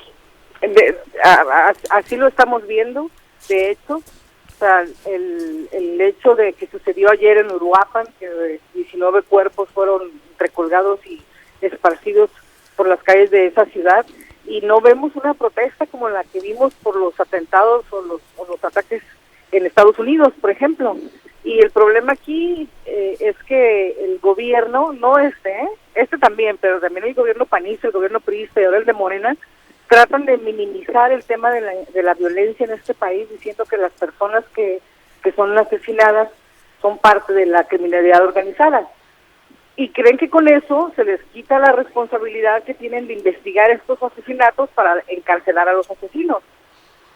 Así lo estamos viendo, de hecho. O sea, el hecho de que sucedió ayer en Uruapan, que 19 cuerpos fueron recolgados y esparcidos por las calles de esa ciudad, y no vemos una protesta como la que vimos por los atentados o los ataques en Estados Unidos, por ejemplo. Y el problema aquí es que el gobierno, no este también, pero también el gobierno panista, el gobierno priista y ahora el de Morena, tratan de minimizar el tema de la violencia en este país, diciendo que las personas que son asesinadas son parte de la criminalidad organizada. Y creen que con eso se les quita la responsabilidad que tienen de investigar estos asesinatos para encarcelar a los asesinos,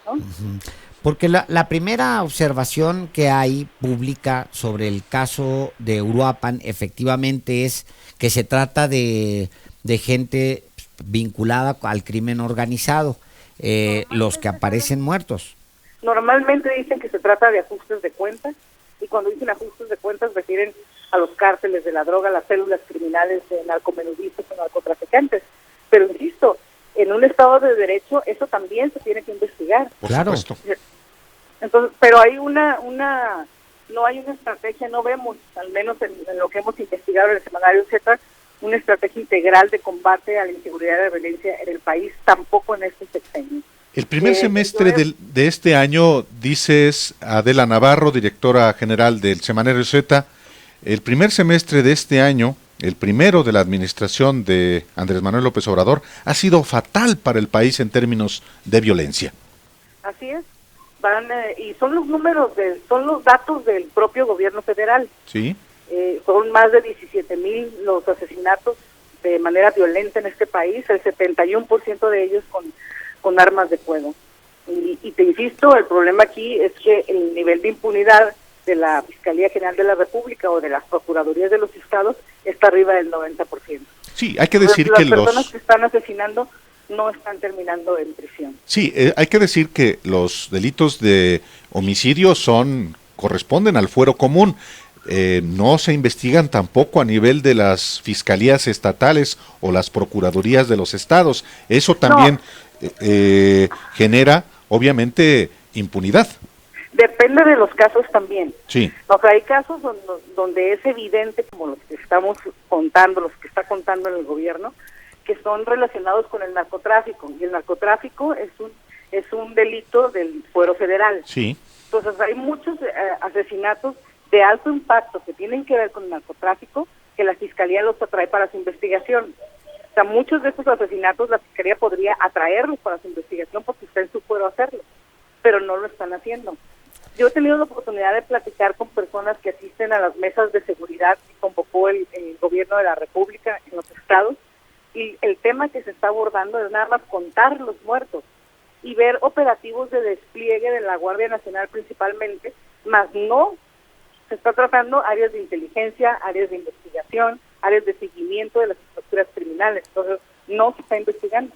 ¿no? Uh-huh. Porque la primera observación que hay pública sobre el caso de Uruapan efectivamente es que se trata de gente vinculada al crimen organizado, los que aparecen muertos. Normalmente dicen que se trata de ajustes de cuentas, y cuando dicen ajustes de cuentas refieren a los cárteles de la droga, las células criminales de narcomenudistas o narcotraficantes. Pero insisto, en un Estado de Derecho eso también se tiene que investigar. Claro. Entonces, pero hay no hay una estrategia, no vemos, al menos en lo que hemos investigado en el semanario Z, una estrategia integral de combate a la inseguridad y la violencia en el país, tampoco en este sexenio. El primer semestre de este año, dices Adela Navarro, directora general del semanario Z, el primer semestre de este año, el primero de la administración de Andrés Manuel López Obrador, ha sido fatal para el país en términos de violencia. Así es. Y son los números, son los datos del propio gobierno federal. Sí. Son más de 17,000 los asesinatos de manera violenta en este país, el 71% de ellos con armas de fuego. Y te insisto, el problema aquí es que el nivel de impunidad de la Fiscalía General de la República o de las Procuradurías de los Estados está arriba del 90%. Sí, hay que decir que las personas que están asesinando no están terminando en prisión. Sí, hay que decir que los delitos de homicidio corresponden al fuero común. No se investigan tampoco a nivel de las fiscalías estatales o las procuradurías de los estados. Eso también genera, obviamente, impunidad. Depende de los casos también. Sí. O sea, hay casos donde es evidente, como los que estamos contando, los que está contando el gobierno, que son relacionados con el narcotráfico. Y el narcotráfico es un delito del fuero federal. Sí. Entonces hay muchos asesinatos de alto impacto que tienen que ver con el narcotráfico que la Fiscalía los atrae para su investigación. O sea, muchos de estos asesinatos la Fiscalía podría atraerlos para su investigación porque está en su fuero hacerlo, pero no lo están haciendo. Yo he tenido la oportunidad de platicar con personas que asisten a las mesas de seguridad que convocó el gobierno de la República en los estados, y el tema que se está abordando es nada más contar los muertos y ver operativos de despliegue de la Guardia Nacional principalmente, más no se está tratando áreas de inteligencia, áreas de investigación, áreas de seguimiento de las estructuras criminales. Entonces, no se está investigando.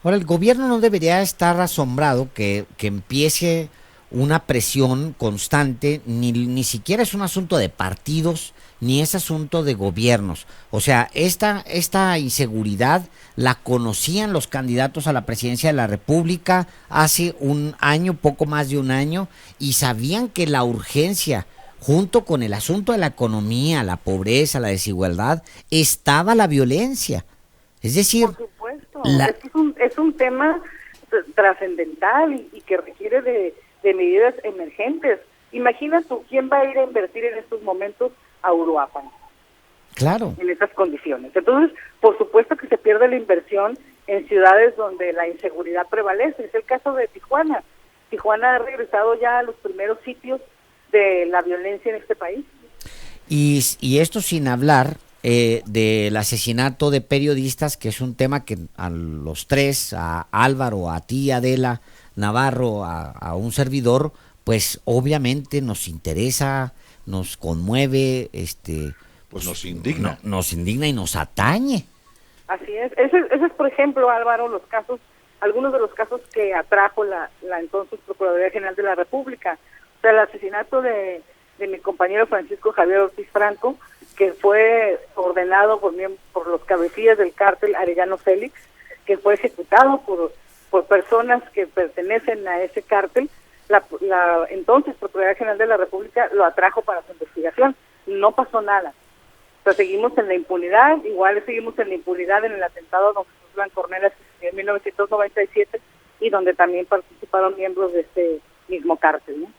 Ahora, el gobierno no debería estar asombrado que empiece una presión constante, ni siquiera es un asunto de partidos, ni es asunto de gobiernos. O sea, esta inseguridad la conocían los candidatos a la presidencia de la República hace un año, poco más de un año, y sabían que la urgencia, junto con el asunto de la economía, la pobreza, la desigualdad, estaba la violencia. Es decir, por supuesto, es un tema trascendental y que requiere de medidas emergentes. Imagina tú, ¿quién va a ir a invertir en estos momentos a Uruapan? Claro. En esas condiciones. Entonces, por supuesto que se pierde la inversión en ciudades donde la inseguridad prevalece. Es el caso de Tijuana. Tijuana ha regresado ya a los primeros sitios de la violencia en este país. Y esto sin hablar del asesinato de periodistas, que es un tema que a los tres, a Álvaro, a ti, Adela, Navarro, a un servidor, pues obviamente nos interesa, nos conmueve, pues nos indigna. Nos indigna y nos atañe. Así es. Ese es, por ejemplo, Álvaro, algunos de los casos que atrajo la entonces Procuraduría General de la República. O sea, el asesinato de mi compañero Francisco Javier Ortiz Franco, que fue ordenado por los cabecillas del cártel Arellano Félix, que fue ejecutado por personas que pertenecen a ese cártel. La entonces Procuraduría General de la República lo atrajo para su investigación. No pasó nada. O sea, seguimos en la impunidad, igual seguimos en la impunidad en el atentado a don Jesús Blancornelas en 1997, y donde también participaron miembros de este mismo cártel, ¿no?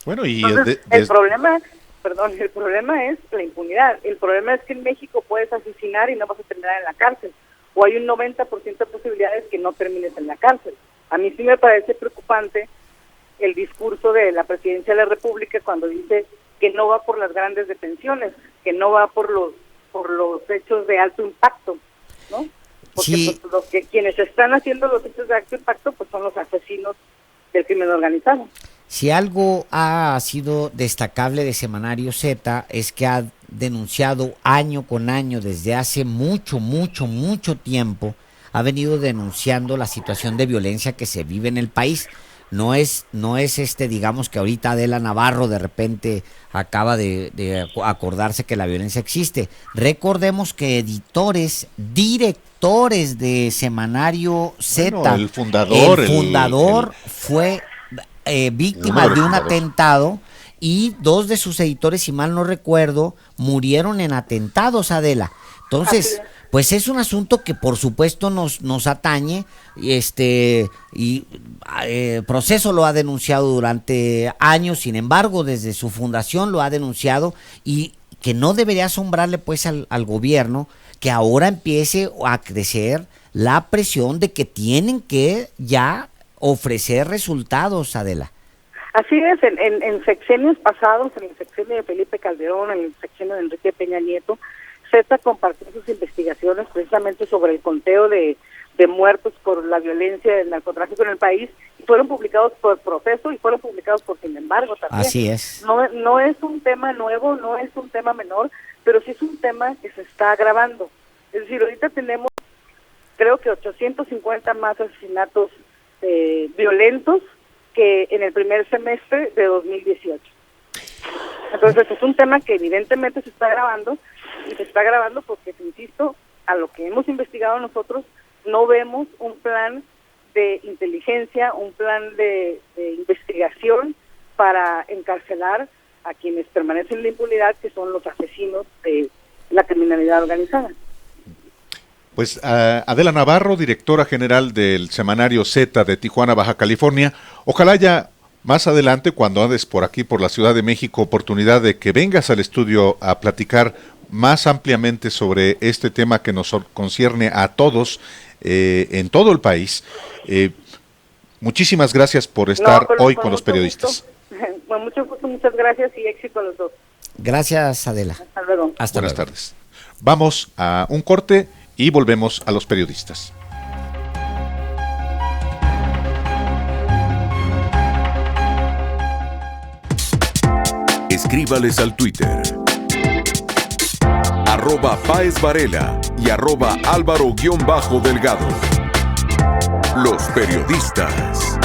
Bueno, y entonces, el problema es la impunidad. El problema es que en México puedes asesinar y no vas a terminar en la cárcel, o hay un 90% de posibilidades que no termines en la cárcel. A mí sí me parece preocupante el discurso de la Presidencia de la República cuando dice que no va por las grandes detenciones, que no va por los hechos de alto impacto, ¿no? Porque sí, pues, quienes están haciendo los hechos de alto impacto pues son los asesinos del crimen organizado. Si algo ha sido destacable de Semanario Z es que ha denunciado año con año, desde hace mucho tiempo, ha venido denunciando la situación de violencia que se vive en el país. No es digamos que ahorita Adela Navarro de repente acaba de acordarse que la violencia existe. Recordemos que directores de Semanario Z, bueno, el fundador fue víctima de un atentado, y dos de sus editores, si mal no recuerdo, murieron en atentados, Adela. Entonces, pues es un asunto que por supuesto nos atañe, y Proceso lo ha denunciado durante años. Sin embargo, desde su fundación lo ha denunciado, y que no debería asombrarle pues al gobierno que ahora empiece a crecer la presión de que tienen que ya ofrecer resultados, Adela. Así es, en sexenios pasados, en el sexenio de Felipe Calderón, en el sexenio de Enrique Peña Nieto, Z compartió sus investigaciones precisamente sobre el conteo de muertos por la violencia del narcotráfico en el país, y fueron publicados por Proceso y fueron publicados por Sin Embargo también. Así es. No es un tema nuevo, no es un tema menor, pero sí es un tema que se está agravando. Es decir, ahorita tenemos, creo que 850 más asesinatos violentos que en el primer semestre de 2018. Entonces es un tema que evidentemente se está agravando, y se está agravando porque, insisto, a lo que hemos investigado nosotros, no vemos un plan de inteligencia, un plan de investigación para encarcelar a quienes permanecen en la impunidad, que son los asesinos de la criminalidad organizada. Pues Adela Navarro, directora general del semanario Z de Tijuana, Baja California, ojalá ya más adelante, cuando andes por aquí, por la Ciudad de México, oportunidad de que vengas al estudio a platicar más ampliamente sobre este tema que nos concierne a todos en todo el país. Muchísimas gracias por estar hoy con los periodistas. Con mucho gusto, muchas gracias y éxito a los dos. Gracias, Adela. Hasta luego. Buenas tardes. Vamos a un corte y volvemos a los periodistas. Escríbales al Twitter @PáezVarela y @Álvaro_Delgado. Los periodistas.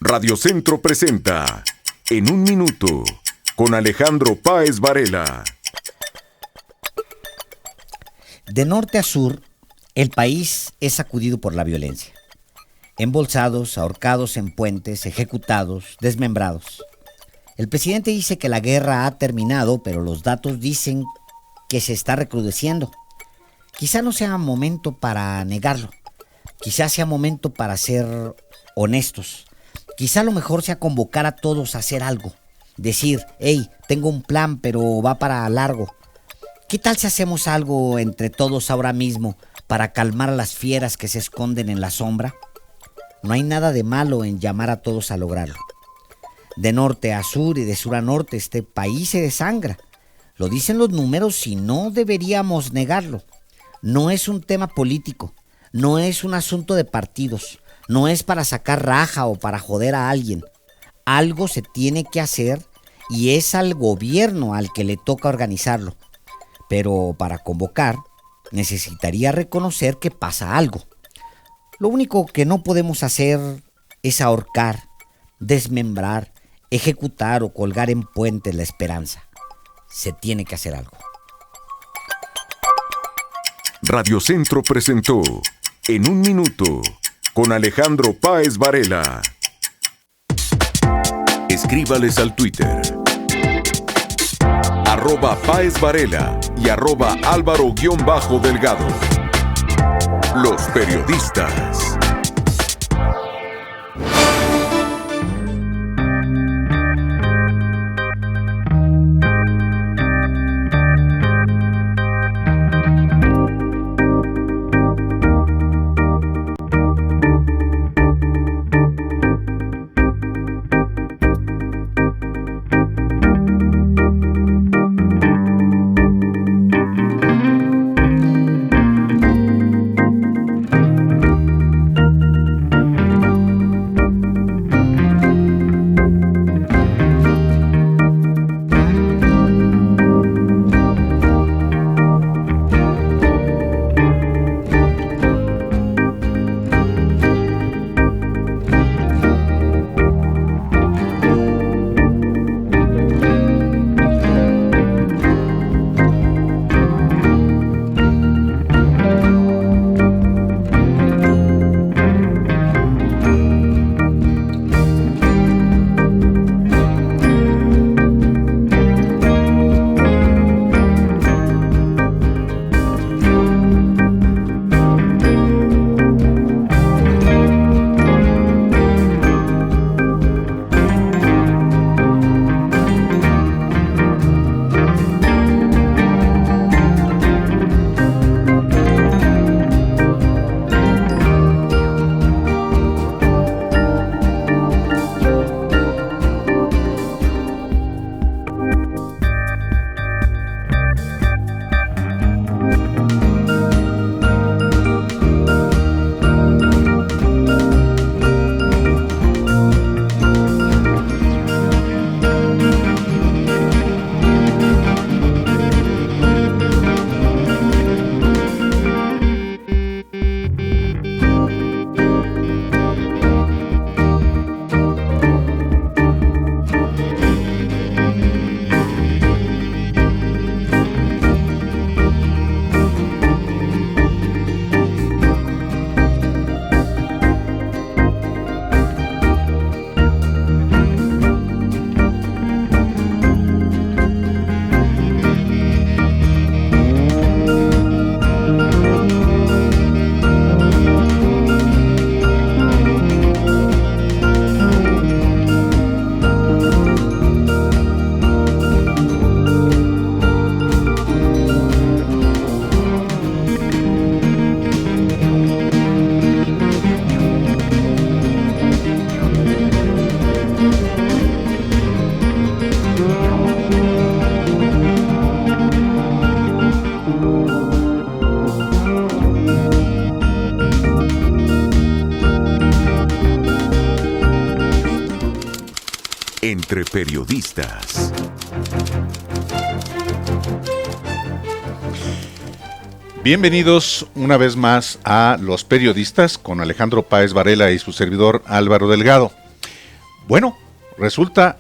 Radio Centro presenta En un Minuto con Alejandro Páez Varela. De norte a sur, el país es sacudido por la violencia. embolsados, ahorcados en puentes, ejecutados, desmembrados. El presidente dice que la guerra ha terminado, pero los datos dicen que se está recrudeciendo. Quizá no sea momento para negarlo. Quizá sea momento para ser honestos. Quizá lo mejor sea convocar a todos a hacer algo. Decir, hey, tengo un plan, pero va para largo. ¿Qué tal si hacemos algo entre todos ahora mismo para calmar a las fieras que se esconden en la sombra? No hay nada de malo en llamar a todos a lograrlo. De norte a sur y de sur a norte este país se desangra. Lo dicen los números y no deberíamos negarlo. No es un tema político, no es un asunto de partidos, no es para sacar raja o para joder a alguien. Algo se tiene que hacer y es al gobierno al que le toca organizarlo. Pero para convocar necesitaría reconocer que pasa algo. Lo único que no podemos hacer es ahorcar, desmembrar, ejecutar o colgar en puentes la esperanza. Se tiene que hacer algo. Radio Centro presentó En un Minuto con Alejandro Páez Varela. Escríbales al Twitter @PáezVarela y @Álvaro_Delgado. Los periodistas. Entre periodistas. Bienvenidos una vez más a Los Periodistas con Alejandro Páez Varela y su servidor Álvaro Delgado. Bueno, resulta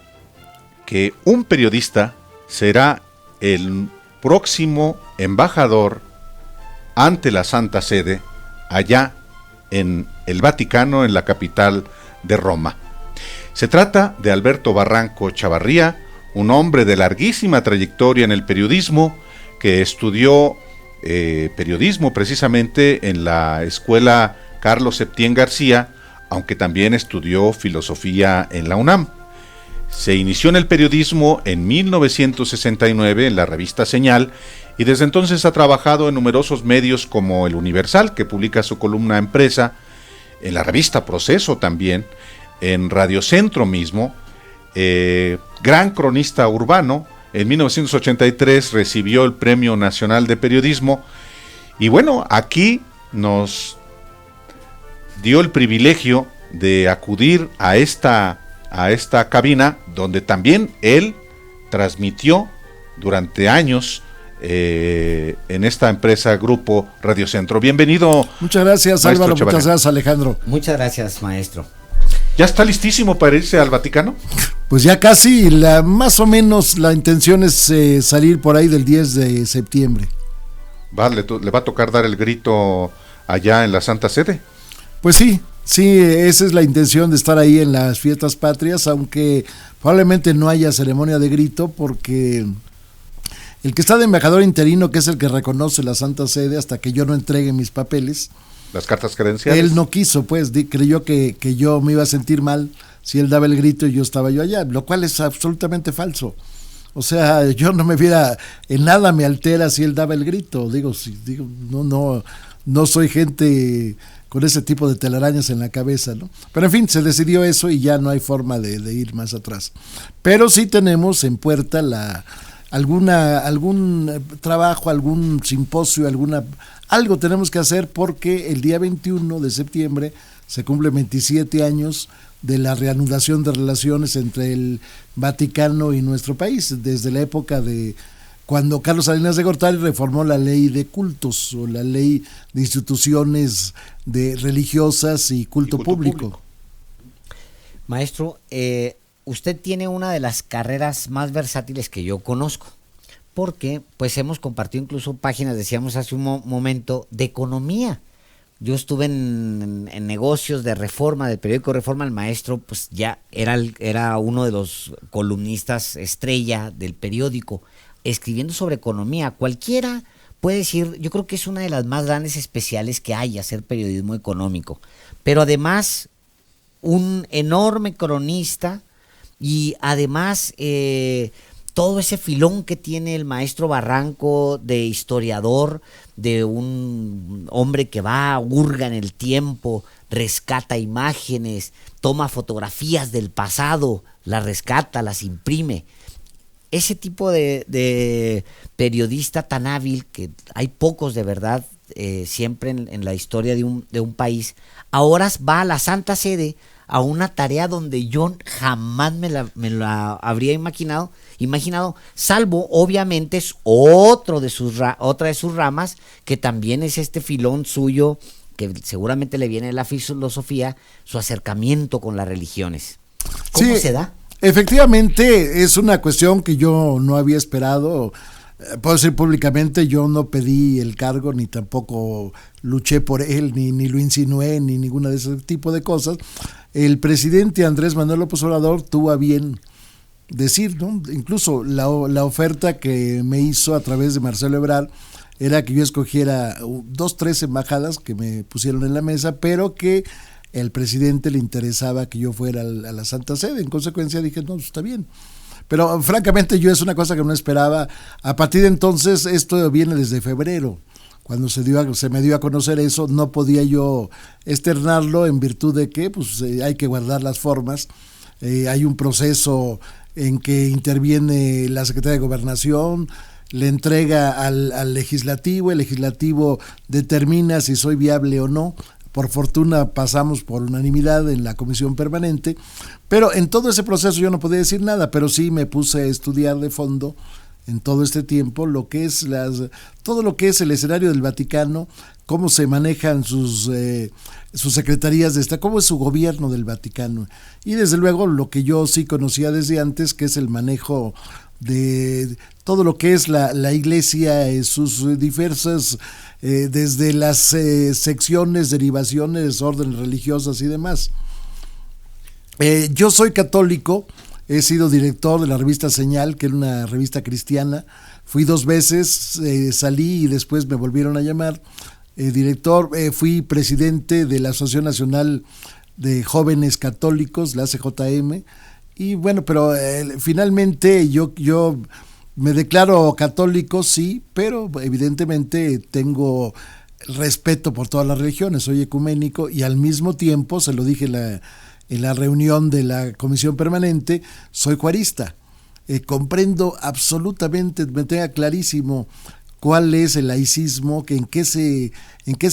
que un periodista será el próximo embajador ante la Santa Sede allá en el Vaticano, en la capital de Roma. Se trata de Alberto Barranco Chavarría, un hombre de larguísima trayectoria en el periodismo, que estudió periodismo precisamente en la escuela Carlos Septién García, aunque también estudió filosofía en la UNAM. Se inició en el periodismo en 1969 en la revista Señal y desde entonces ha trabajado en numerosos medios como El Universal, que publica su columna Empresa, en la revista Proceso también, en Radio Centro mismo, gran cronista urbano. En 1983 recibió el Premio Nacional de Periodismo y bueno, aquí nos dio el privilegio de acudir a esta cabina donde también él transmitió durante años en esta empresa Grupo Radio Centro. Bienvenido. Muchas gracias, Álvaro. Muchas gracias, Alejandro. Muchas gracias, maestro. ¿Ya está listísimo para irse al Vaticano? Pues ya casi, más o menos la intención es salir por ahí del 10 de septiembre. Vale, ¿le va a tocar dar el grito allá en la Santa Sede? Pues sí, esa es la intención de estar ahí en las fiestas patrias, aunque probablemente no haya ceremonia de grito, porque el que está de embajador interino, que es el que reconoce la Santa Sede hasta que yo no entregue mis papeles, las cartas credenciales, él no quiso, pues creyó que yo me iba a sentir mal si él daba el grito y yo estaba allá, lo cual es absolutamente falso. O sea, yo no me viera, en nada me altera si él daba el grito. No soy gente con ese tipo de telarañas en la cabeza, ¿no? Pero en fin, se decidió eso y ya no hay forma de ir más atrás. Pero sí tenemos en puerta algún trabajo, algún simposio, algo tenemos que hacer, porque el día 21 de septiembre se cumplen 27 años de la reanudación de relaciones entre el Vaticano y nuestro país, desde la época de cuando Carlos Salinas de Gortari reformó la ley de cultos o la ley de instituciones religiosas y culto público. Maestro, usted tiene una de las carreras más versátiles que yo conozco, porque pues hemos compartido incluso páginas, decíamos hace un momento, de economía. Yo estuve en negocios de Reforma, del periódico Reforma. El maestro pues ya era uno de los columnistas estrella del periódico, escribiendo sobre economía. Cualquiera puede decir, yo creo que es una de las más grandes especiales que hay, hacer periodismo económico, pero además un enorme cronista y además todo ese filón que tiene el maestro Barranco de historiador, de un hombre que hurga en el tiempo, rescata imágenes, toma fotografías del pasado, las rescata, las imprime. Ese tipo de periodista tan hábil, que hay pocos de verdad, siempre en la historia de un país, ahora va a la Santa Sede a una tarea donde yo jamás me la habría imaginado, salvo obviamente es otra de sus ramas, que también es este filón suyo, que seguramente le viene de la filosofía, su acercamiento con las religiones. ¿Cómo se da? Efectivamente, es una cuestión que yo no había esperado. Puedo decir públicamente, yo no pedí el cargo, ni tampoco luché por él, ni lo insinué, ni ninguna de ese tipo de cosas. El presidente Andrés Manuel López Obrador tuvo a bien decir, ¿no? Incluso la oferta que me hizo a través de Marcelo Ebrard era que yo escogiera 2-3 embajadas que me pusieron en la mesa, pero que el presidente le interesaba que yo fuera a la Santa Sede. En consecuencia dije, no, está bien. Pero francamente yo es una cosa que no esperaba. A partir de entonces, esto viene desde febrero, cuando se me dio a conocer eso. No podía yo externarlo en virtud de que pues hay que guardar las formas. Hay un proceso en que interviene la Secretaría de Gobernación, le entrega al legislativo, el legislativo determina si soy viable o no. Por fortuna pasamos por unanimidad en la comisión permanente, pero en todo ese proceso yo no podía decir nada, pero sí me puse a estudiar de fondo en todo este tiempo todo lo que es el escenario del Vaticano, cómo se manejan sus secretarías de Estado, cómo es su gobierno del Vaticano, y desde luego lo que yo sí conocía desde antes, que es el manejo de todo lo que es la iglesia, sus diversas, desde las secciones, derivaciones, órdenes religiosas y demás. Yo soy católico, he sido director de la revista Señal, que era una revista cristiana. Fui 2 veces, salí y después me volvieron a llamar. Director, fui presidente de la Asociación Nacional de Jóvenes Católicos, la ACJM, y bueno, pero finalmente yo me declaro católico, sí, pero evidentemente tengo respeto por todas las religiones, soy ecuménico y al mismo tiempo, se lo dije en la reunión de la Comisión Permanente, soy juarista. Comprendo absolutamente, me tenga clarísimo cuál es el laicismo, en qué se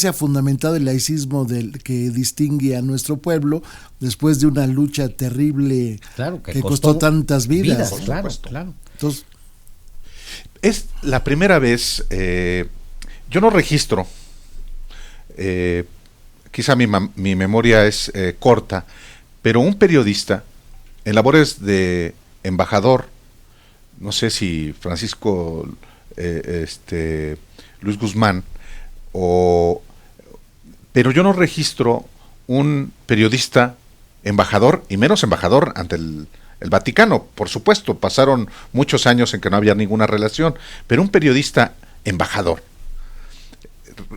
ha fundamentado el laicismo que distingue a nuestro pueblo después de una lucha terrible, claro, que costó tantas vidas. Claro. Entonces, es la primera vez, yo no registro, quizá mi memoria es corta, pero un periodista en labores de embajador, no sé si Francisco Luis Guzmán, pero yo no registro un periodista embajador, y menos embajador ante el Vaticano. Por supuesto, pasaron muchos años en que no había ninguna relación, pero un periodista embajador.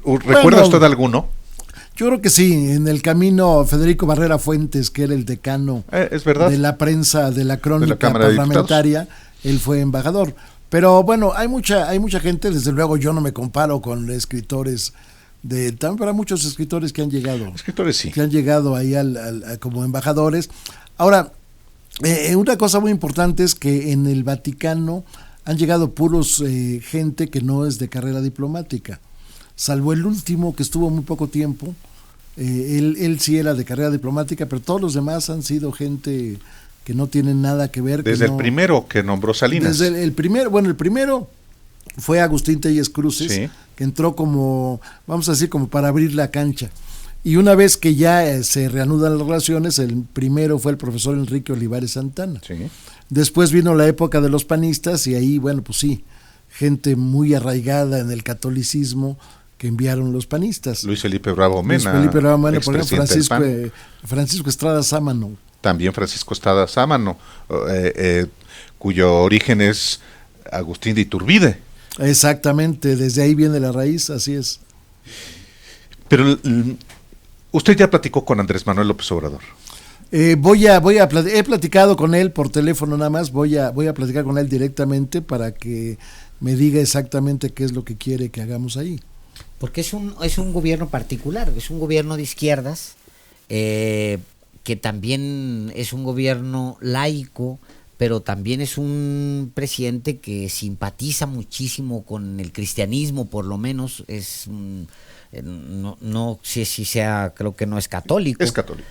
¿Recuerda usted alguno? Yo creo que sí, en el camino Federico Barrera Fuentes, que era el decano es verdad, de la prensa de la crónica de la parlamentaria, él fue embajador. Pero bueno, hay mucha gente, desde luego yo no me comparo con escritores también para muchos escritores que han llegado. Escritores sí. Que han llegado ahí como embajadores. Ahora, una cosa muy importante es que en el Vaticano han llegado puros gente que no es de carrera diplomática, salvo el último que estuvo muy poco tiempo. Él sí era de carrera diplomática, pero todos los demás han sido gente que no tienen nada que ver. Desde el primero que nombró Salinas. Desde el primero fue Agustín Telles Cruces, sí, que entró como, vamos a decir, como para abrir la cancha. Y una vez que ya se reanudan las relaciones, el primero fue el profesor Enrique Olivares Santana. Sí. Después vino la época de los panistas y ahí, bueno, pues sí, gente muy arraigada en el catolicismo que enviaron los panistas. Luis Felipe Bravo Mena. Por ejemplo, Francisco Estrada Sámano. También Francisco Estrada Sámano, cuyo origen es Agustín de Iturbide. Exactamente, desde ahí viene la raíz, así es. Pero usted ya platicó con Andrés Manuel López Obrador. He platicado con él por teléfono nada más, voy a platicar con él directamente para que me diga exactamente qué es lo que quiere que hagamos ahí. Porque es un gobierno particular, es un gobierno de izquierdas, que también es un gobierno laico, pero también es un presidente que simpatiza muchísimo con el cristianismo, por lo menos no sé si sea, creo que no es católico. Es católico.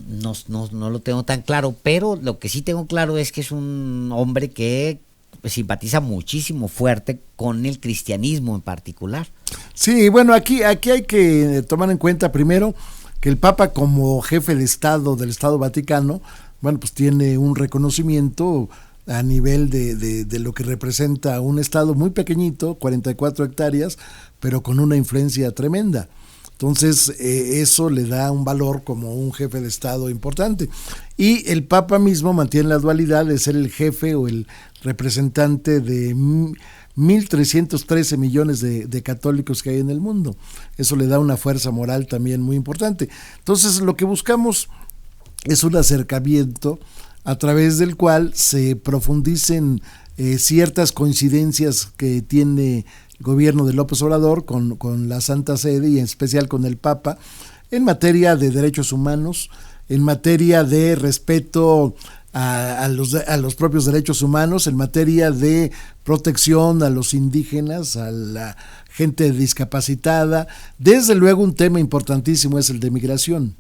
No lo tengo tan claro, pero lo que sí tengo claro es que es un hombre que simpatiza muchísimo fuerte con el cristianismo en particular. Sí, bueno, aquí hay que tomar en cuenta primero que el Papa, como jefe de Estado del Estado Vaticano, bueno, pues tiene un reconocimiento a nivel de lo que representa un Estado muy pequeñito, 44 hectáreas, pero con una influencia tremenda. Entonces, eso le da un valor como un jefe de Estado importante. Y el Papa mismo mantiene la dualidad de ser el jefe o el representante de 1.313 millones de católicos que hay en el mundo. Eso le da una fuerza moral también muy importante. Entonces, lo que buscamos es un acercamiento a través del cual se profundicen ciertas coincidencias que tiene el gobierno de López Obrador con la Santa Sede y en especial con el Papa en materia de derechos humanos, en materia de respeto a los propios derechos humanos, en materia de protección a los indígenas, a la gente discapacitada. Desde luego un tema importantísimo es el de migración.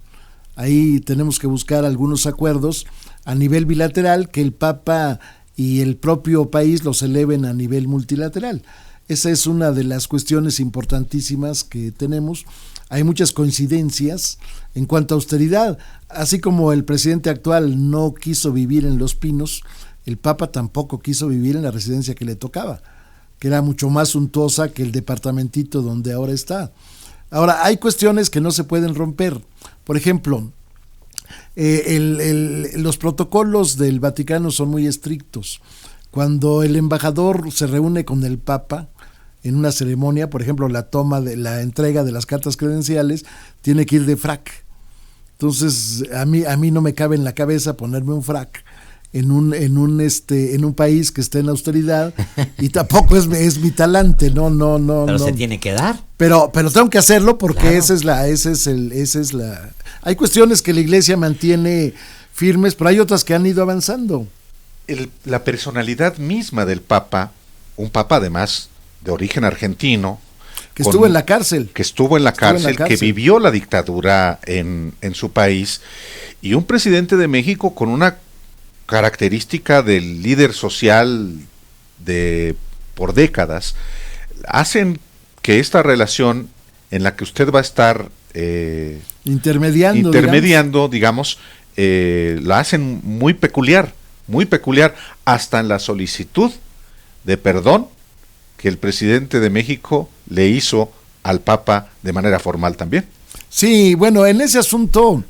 Ahí tenemos que buscar algunos acuerdos a nivel bilateral que el Papa y el propio país los eleven a nivel multilateral. Esa es una de las cuestiones importantísimas que tenemos. Hay muchas coincidencias en cuanto a austeridad, así como el presidente actual no quiso vivir en Los Pinos, el Papa tampoco quiso vivir en la residencia que le tocaba, que era mucho más suntuosa que el departamentito donde ahora está. Ahora, hay cuestiones que no se pueden romper. Por ejemplo, los protocolos del Vaticano son muy estrictos. Cuando el embajador se reúne con el Papa en una ceremonia, por ejemplo, la entrega de las cartas credenciales, tiene que ir de frac. Entonces, a mí no me cabe en la cabeza ponerme un frac en un país que esté en austeridad, y tampoco es mi talante, no. Pero se tiene que dar. Pero tengo que hacerlo porque claro. Hay cuestiones que la Iglesia mantiene firmes, pero hay otras que han ido avanzando. La personalidad misma del Papa, un Papa además de origen argentino, que estuvo en la cárcel, que vivió la dictadura en su país, y un presidente de México con una característica del líder social por décadas, hacen que esta relación en la que usted va a estar intermediando, digamos, la hacen muy peculiar, hasta en la solicitud de perdón que el presidente de México le hizo al Papa de manera formal también. Sí, bueno, en ese asunto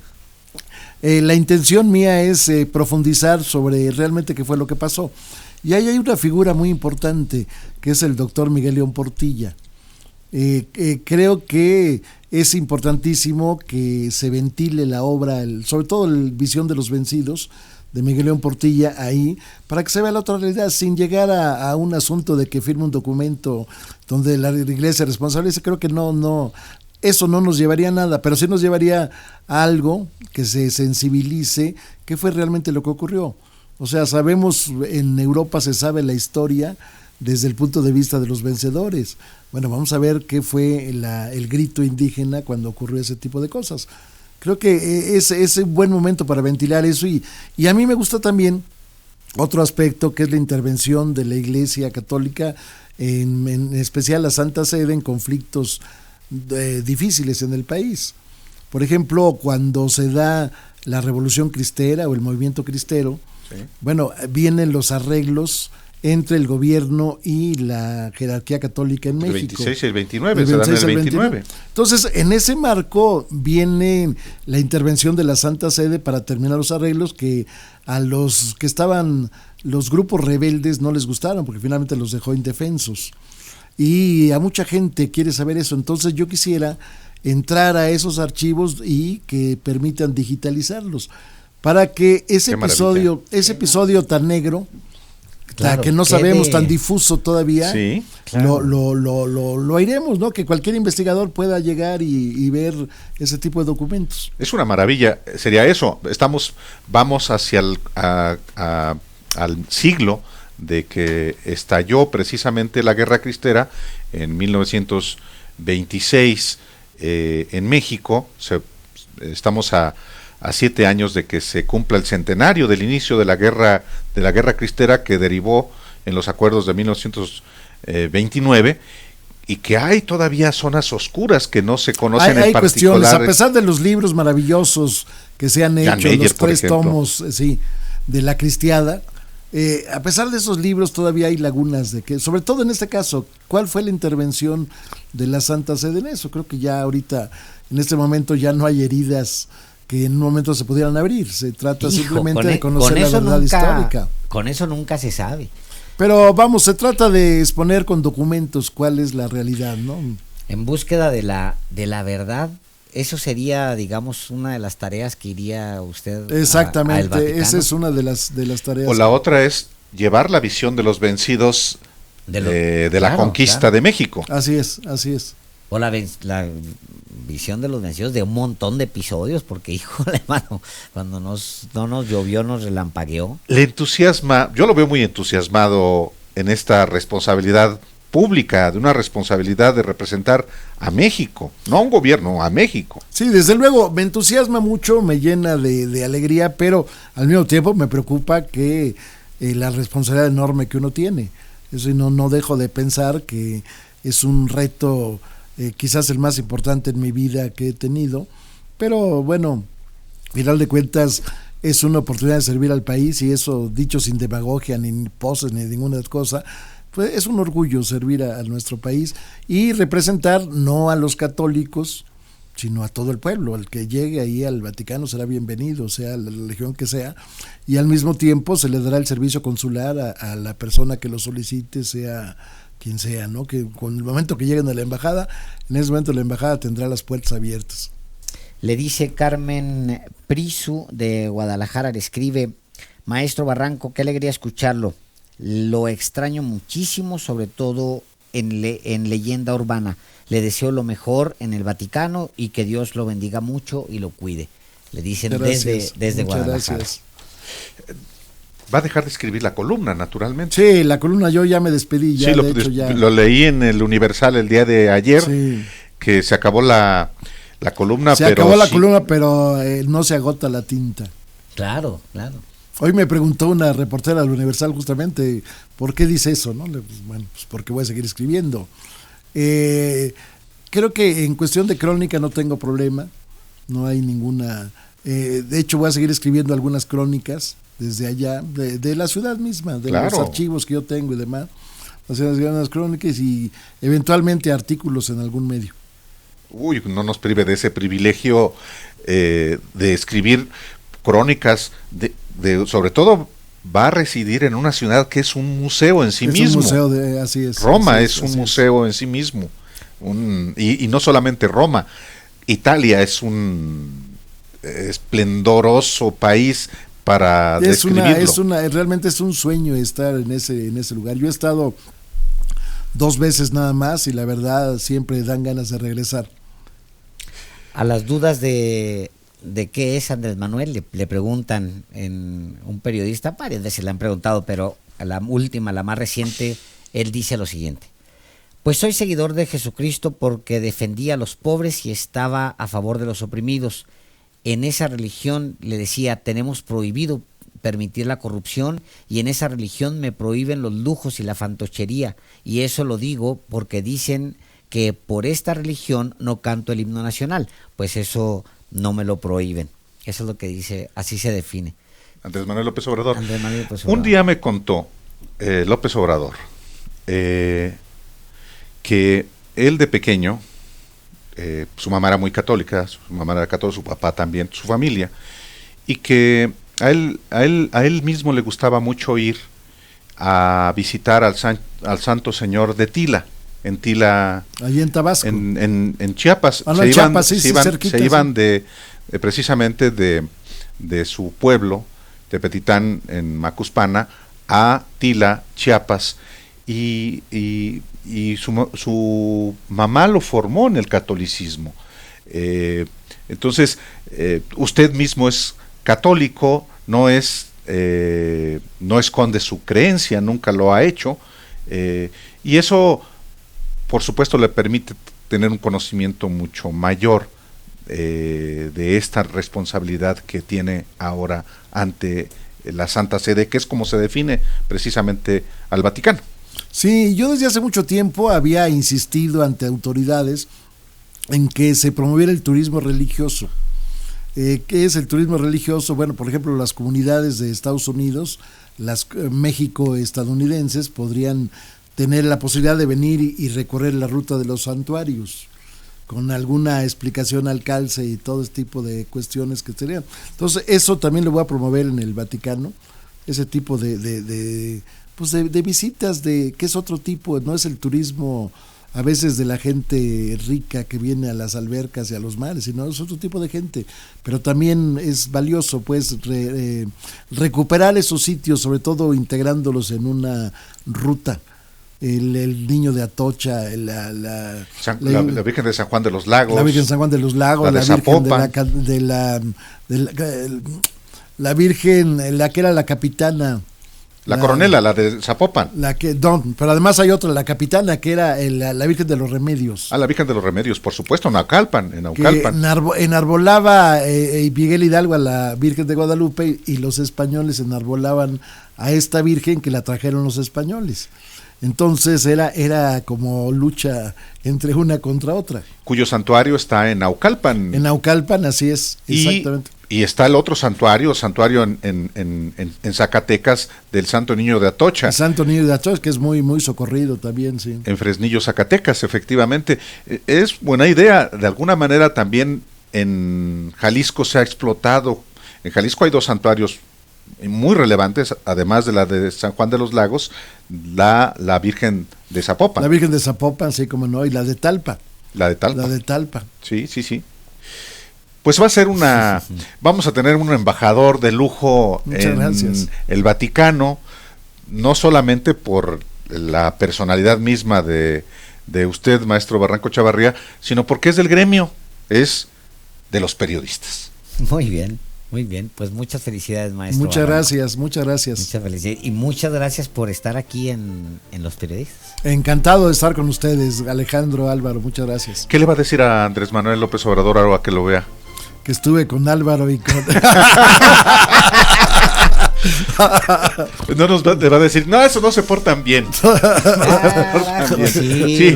la intención mía es profundizar sobre realmente qué fue lo que pasó. Y ahí hay una figura muy importante, que es el doctor Miguel León Portilla. Creo que es importantísimo que se ventile la obra, sobre todo la Visión de los Vencidos, de Miguel León Portilla ahí, para que se vea la otra realidad, sin llegar a un asunto de que firme un documento donde la Iglesia es responsable. Creo que eso no nos llevaría a nada, pero sí nos llevaría a algo que se sensibilice qué fue realmente lo que ocurrió. O sea, sabemos, en Europa se sabe la historia desde el punto de vista de los vencedores. Bueno, vamos a ver qué fue el grito indígena cuando ocurrió ese tipo de cosas. Creo que es un buen momento para ventilar eso, y a mí me gusta también otro aspecto, que es la intervención de la Iglesia Católica, en especial la Santa Sede, en conflictos difíciles en el país. Por ejemplo, cuando se da la Revolución Cristera o el movimiento cristero, sí, bueno, vienen los arreglos entre el gobierno y la jerarquía católica en México. El 26 y el 29, se dan el 29. Entonces, en ese marco viene la intervención de la Santa Sede para terminar los arreglos que a los que estaban, los grupos rebeldes, no les gustaron, porque finalmente los dejó indefensos. Y a mucha gente quiere saber eso. Entonces yo quisiera entrar a esos archivos y que permitan digitalizarlos, para que ese episodio tan negro, claro, que no sabemos, tan difuso todavía, sí, claro, lo iremos, ¿no? Que cualquier investigador pueda llegar y ver ese tipo de documentos. Es una maravilla, sería eso. Vamos hacia al siglo de que estalló precisamente la Guerra Cristera en 1926 en México. Estamos a 7 años de que se cumpla el centenario del inicio de la Guerra Cristera, que derivó en los acuerdos de 1929, y que hay todavía zonas oscuras que no se conocen hay en particular. Cuestiones, a pesar de los libros maravillosos que se han hecho, los 3 tomos de la Cristiada, a pesar de esos libros todavía hay lagunas de que, sobre todo en este caso, ¿cuál fue la intervención de la Santa Sede en eso? Creo que ya ahorita, en este momento, ya no hay heridas que en un momento se pudieran abrir. Se trata simplemente de conocer la verdad histórica. Con eso nunca se sabe. Pero vamos, se trata de exponer con documentos cuál es la realidad, ¿no? En búsqueda de la verdad. Eso sería, digamos, una de las tareas que iría usted. Exactamente, esa es una de las tareas. O la otra es llevar la visión de los vencidos de la conquista de México. Así es. O la visión de los vencidos de un montón de episodios, porque, híjole, mano, cuando no nos llovió, nos relampagueó. Le entusiasma, yo lo veo muy entusiasmado en esta responsabilidad pública, de una responsabilidad de representar a México, no a un gobierno, a México. Sí, desde luego, me entusiasma mucho, me llena de alegría, pero al mismo tiempo me preocupa que la responsabilidad enorme que uno tiene. Eso, no dejo de pensar que es un reto, quizás el más importante en mi vida que he tenido, pero bueno, al final de cuentas, es una oportunidad de servir al país, y eso dicho sin demagogia, ni poses, ni ninguna cosa, pues es un orgullo servir a nuestro país y representar no a los católicos, sino a todo el pueblo. El que llegue ahí al Vaticano será bienvenido, sea la religión que sea, y al mismo tiempo se le dará el servicio consular a la persona que lo solicite, sea quien sea, ¿no? Que con el momento que lleguen a la embajada, en ese momento la embajada tendrá las puertas abiertas. Le dice Carmen Prisu de Guadalajara, le escribe: maestro Barranco, qué alegría escucharlo. Lo extraño muchísimo, sobre todo en leyenda urbana. Le deseo lo mejor en el Vaticano y que Dios lo bendiga mucho y lo cuide. Le dicen desde Guadalajara. Gracias. Va a dejar de escribir la columna, naturalmente. Sí, la columna yo ya me despedí. Ya, sí, lo leí en el Universal el día de ayer, sí, que se acabó la columna. Acabó la columna, pero no se agota la tinta. Claro, claro. Hoy me preguntó una reportera del Universal justamente, ¿por qué dice eso? ¿No? Bueno, pues porque voy a seguir escribiendo. Creo que en cuestión de crónica no tengo problema, no hay ninguna... de hecho voy a seguir escribiendo algunas crónicas desde allá, de la ciudad misma, de los archivos que yo tengo y demás, hacer unas crónicas y eventualmente artículos en algún medio. Uy, no nos prive de ese privilegio de escribir crónicas, sobre todo va a residir en una ciudad que es un museo en sí mismo. Es un museo, así es. Roma es un museo en sí mismo. Y no solamente Roma, Italia es un esplendoroso país para describirlo. Realmente es un sueño estar en ese lugar. Yo he estado 2 veces nada más y la verdad siempre dan ganas de regresar. A las dudas de qué es Andrés Manuel, le preguntan en un periodista, varias veces le han preguntado, pero a la última, la más reciente, él dice lo siguiente: pues soy seguidor de Jesucristo porque defendía a los pobres y estaba a favor de los oprimidos. En esa religión, le decía, tenemos prohibido permitir la corrupción, y en esa religión me prohíben los lujos y la fantochería, y eso lo digo porque dicen que por esta religión no canto el himno nacional. Pues eso no me lo prohíben. Eso es lo que dice, así se define Andrés Manuel López Obrador. Un día me contó López Obrador que él de pequeño, su mamá era muy católica, su papá también, su familia, y que a él mismo le gustaba mucho ir a visitar al Santo Señor de Tila, en Tila, allí en Tabasco, en Chiapas. Se iban precisamente de su pueblo, Tepetitán, en Macuspana, a Tila, Chiapas, y su mamá lo formó en el catolicismo. Entonces, usted mismo es católico, no esconde su creencia, nunca lo ha hecho, y eso, por supuesto, le permite tener un conocimiento mucho mayor de esta responsabilidad que tiene ahora ante la Santa Sede, que es como se define precisamente al Vaticano. Sí, yo desde hace mucho tiempo había insistido ante autoridades en que se promoviera el turismo religioso. ¿Qué es el turismo religioso? Bueno, por ejemplo, las comunidades de Estados Unidos, las México-estadounidenses, podrían tener la posibilidad de venir y recorrer la ruta de los santuarios, con alguna explicación al calce y todo este tipo de cuestiones que serían. Entonces, eso también lo voy a promover en el Vaticano, ese tipo de visitas, que es otro tipo, no es el turismo a veces de la gente rica que viene a las albercas y a los mares, sino es otro tipo de gente, pero también es valioso pues recuperar esos sitios, sobre todo integrándolos en una ruta. El Niño de Atocha, la Virgen de San Juan de los Lagos, la Virgen de San Juan de los Lagos, la Virgen, la que era la capitana, la coronela, la de Zapopan. Pero además hay otra, la capitana, que era la Virgen de los Remedios. La Virgen de los Remedios, por supuesto, en Naucalpan. Que enarbolaba Miguel Hidalgo a la Virgen de Guadalupe, y los españoles enarbolaban a esta Virgen que la trajeron los españoles. Entonces era como lucha entre una contra otra. Cuyo santuario está en Naucalpan. En Naucalpan, así es, exactamente. Y está el otro santuario en Zacatecas del Santo Niño de Atocha. El Santo Niño de Atocha, que es muy, muy socorrido también, sí. En Fresnillo, Zacatecas, efectivamente. Es buena idea. De alguna manera también en Jalisco se ha explotado. En Jalisco hay 2 santuarios muy relevantes, además de la de San Juan de los Lagos, la Virgen de Zapopan. La Virgen de Zapopan, sí, como no, y la de Talpa. La de Talpa. La de Talpa. Sí. Pues va a ser vamos a tener un embajador de lujo gracias. El Vaticano, no solamente por la personalidad misma de usted, maestro Barranco Chavarría, sino porque es del gremio, es de los periodistas. Muy bien, pues muchas felicidades, maestro. Muchas Barranco. gracias. Muchas felicidades y muchas gracias por estar aquí en Los Periodistas. Encantado de estar con ustedes, Alejandro, Álvaro, muchas gracias. ¿Qué le va a decir a Andrés Manuel López Obrador ahora que lo vea? Que estuve con Álvaro y con... No le va a decir, no, eso no se portan bien. Sí.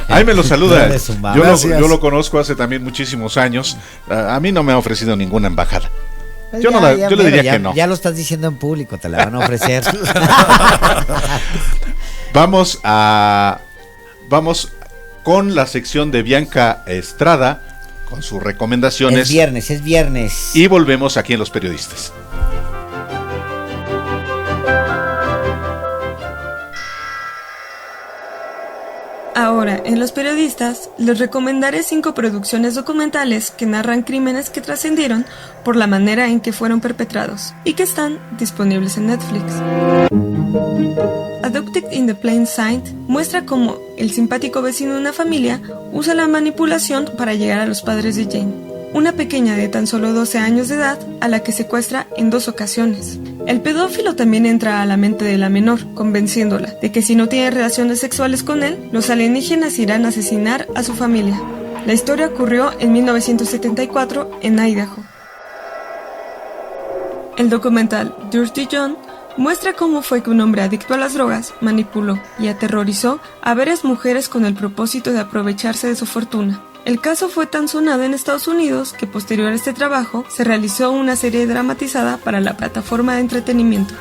Ahí me lo saluda. Yo lo conozco hace también muchísimos años. A mí no me ha ofrecido ninguna embajada. Yo le diría que no. Ya lo estás diciendo en público, te la van a ofrecer. Vamos con la sección de Bianca Estrada, con sus recomendaciones. Es viernes. Y volvemos aquí en Los Periodistas. Ahora, en Los Periodistas, les recomendaré 5 producciones documentales que narran crímenes que trascendieron por la manera en que fueron perpetrados y que están disponibles en Netflix. Adopted in the Plain Sight muestra cómo el simpático vecino de una familia usa la manipulación para llegar a los padres de Jane, una pequeña de tan solo 12 años de edad a la que secuestra en 2 ocasiones. El pedófilo también entra a la mente de la menor, convenciéndola de que si no tiene relaciones sexuales con él, los alienígenas irán a asesinar a su familia. La historia ocurrió en 1974 en Idaho. El documental Dirty John muestra cómo fue que un hombre adicto a las drogas manipuló y aterrorizó a varias mujeres con el propósito de aprovecharse de su fortuna. El caso fue tan sonado en Estados Unidos que posterior a este trabajo se realizó una serie dramatizada para la plataforma de entretenimiento.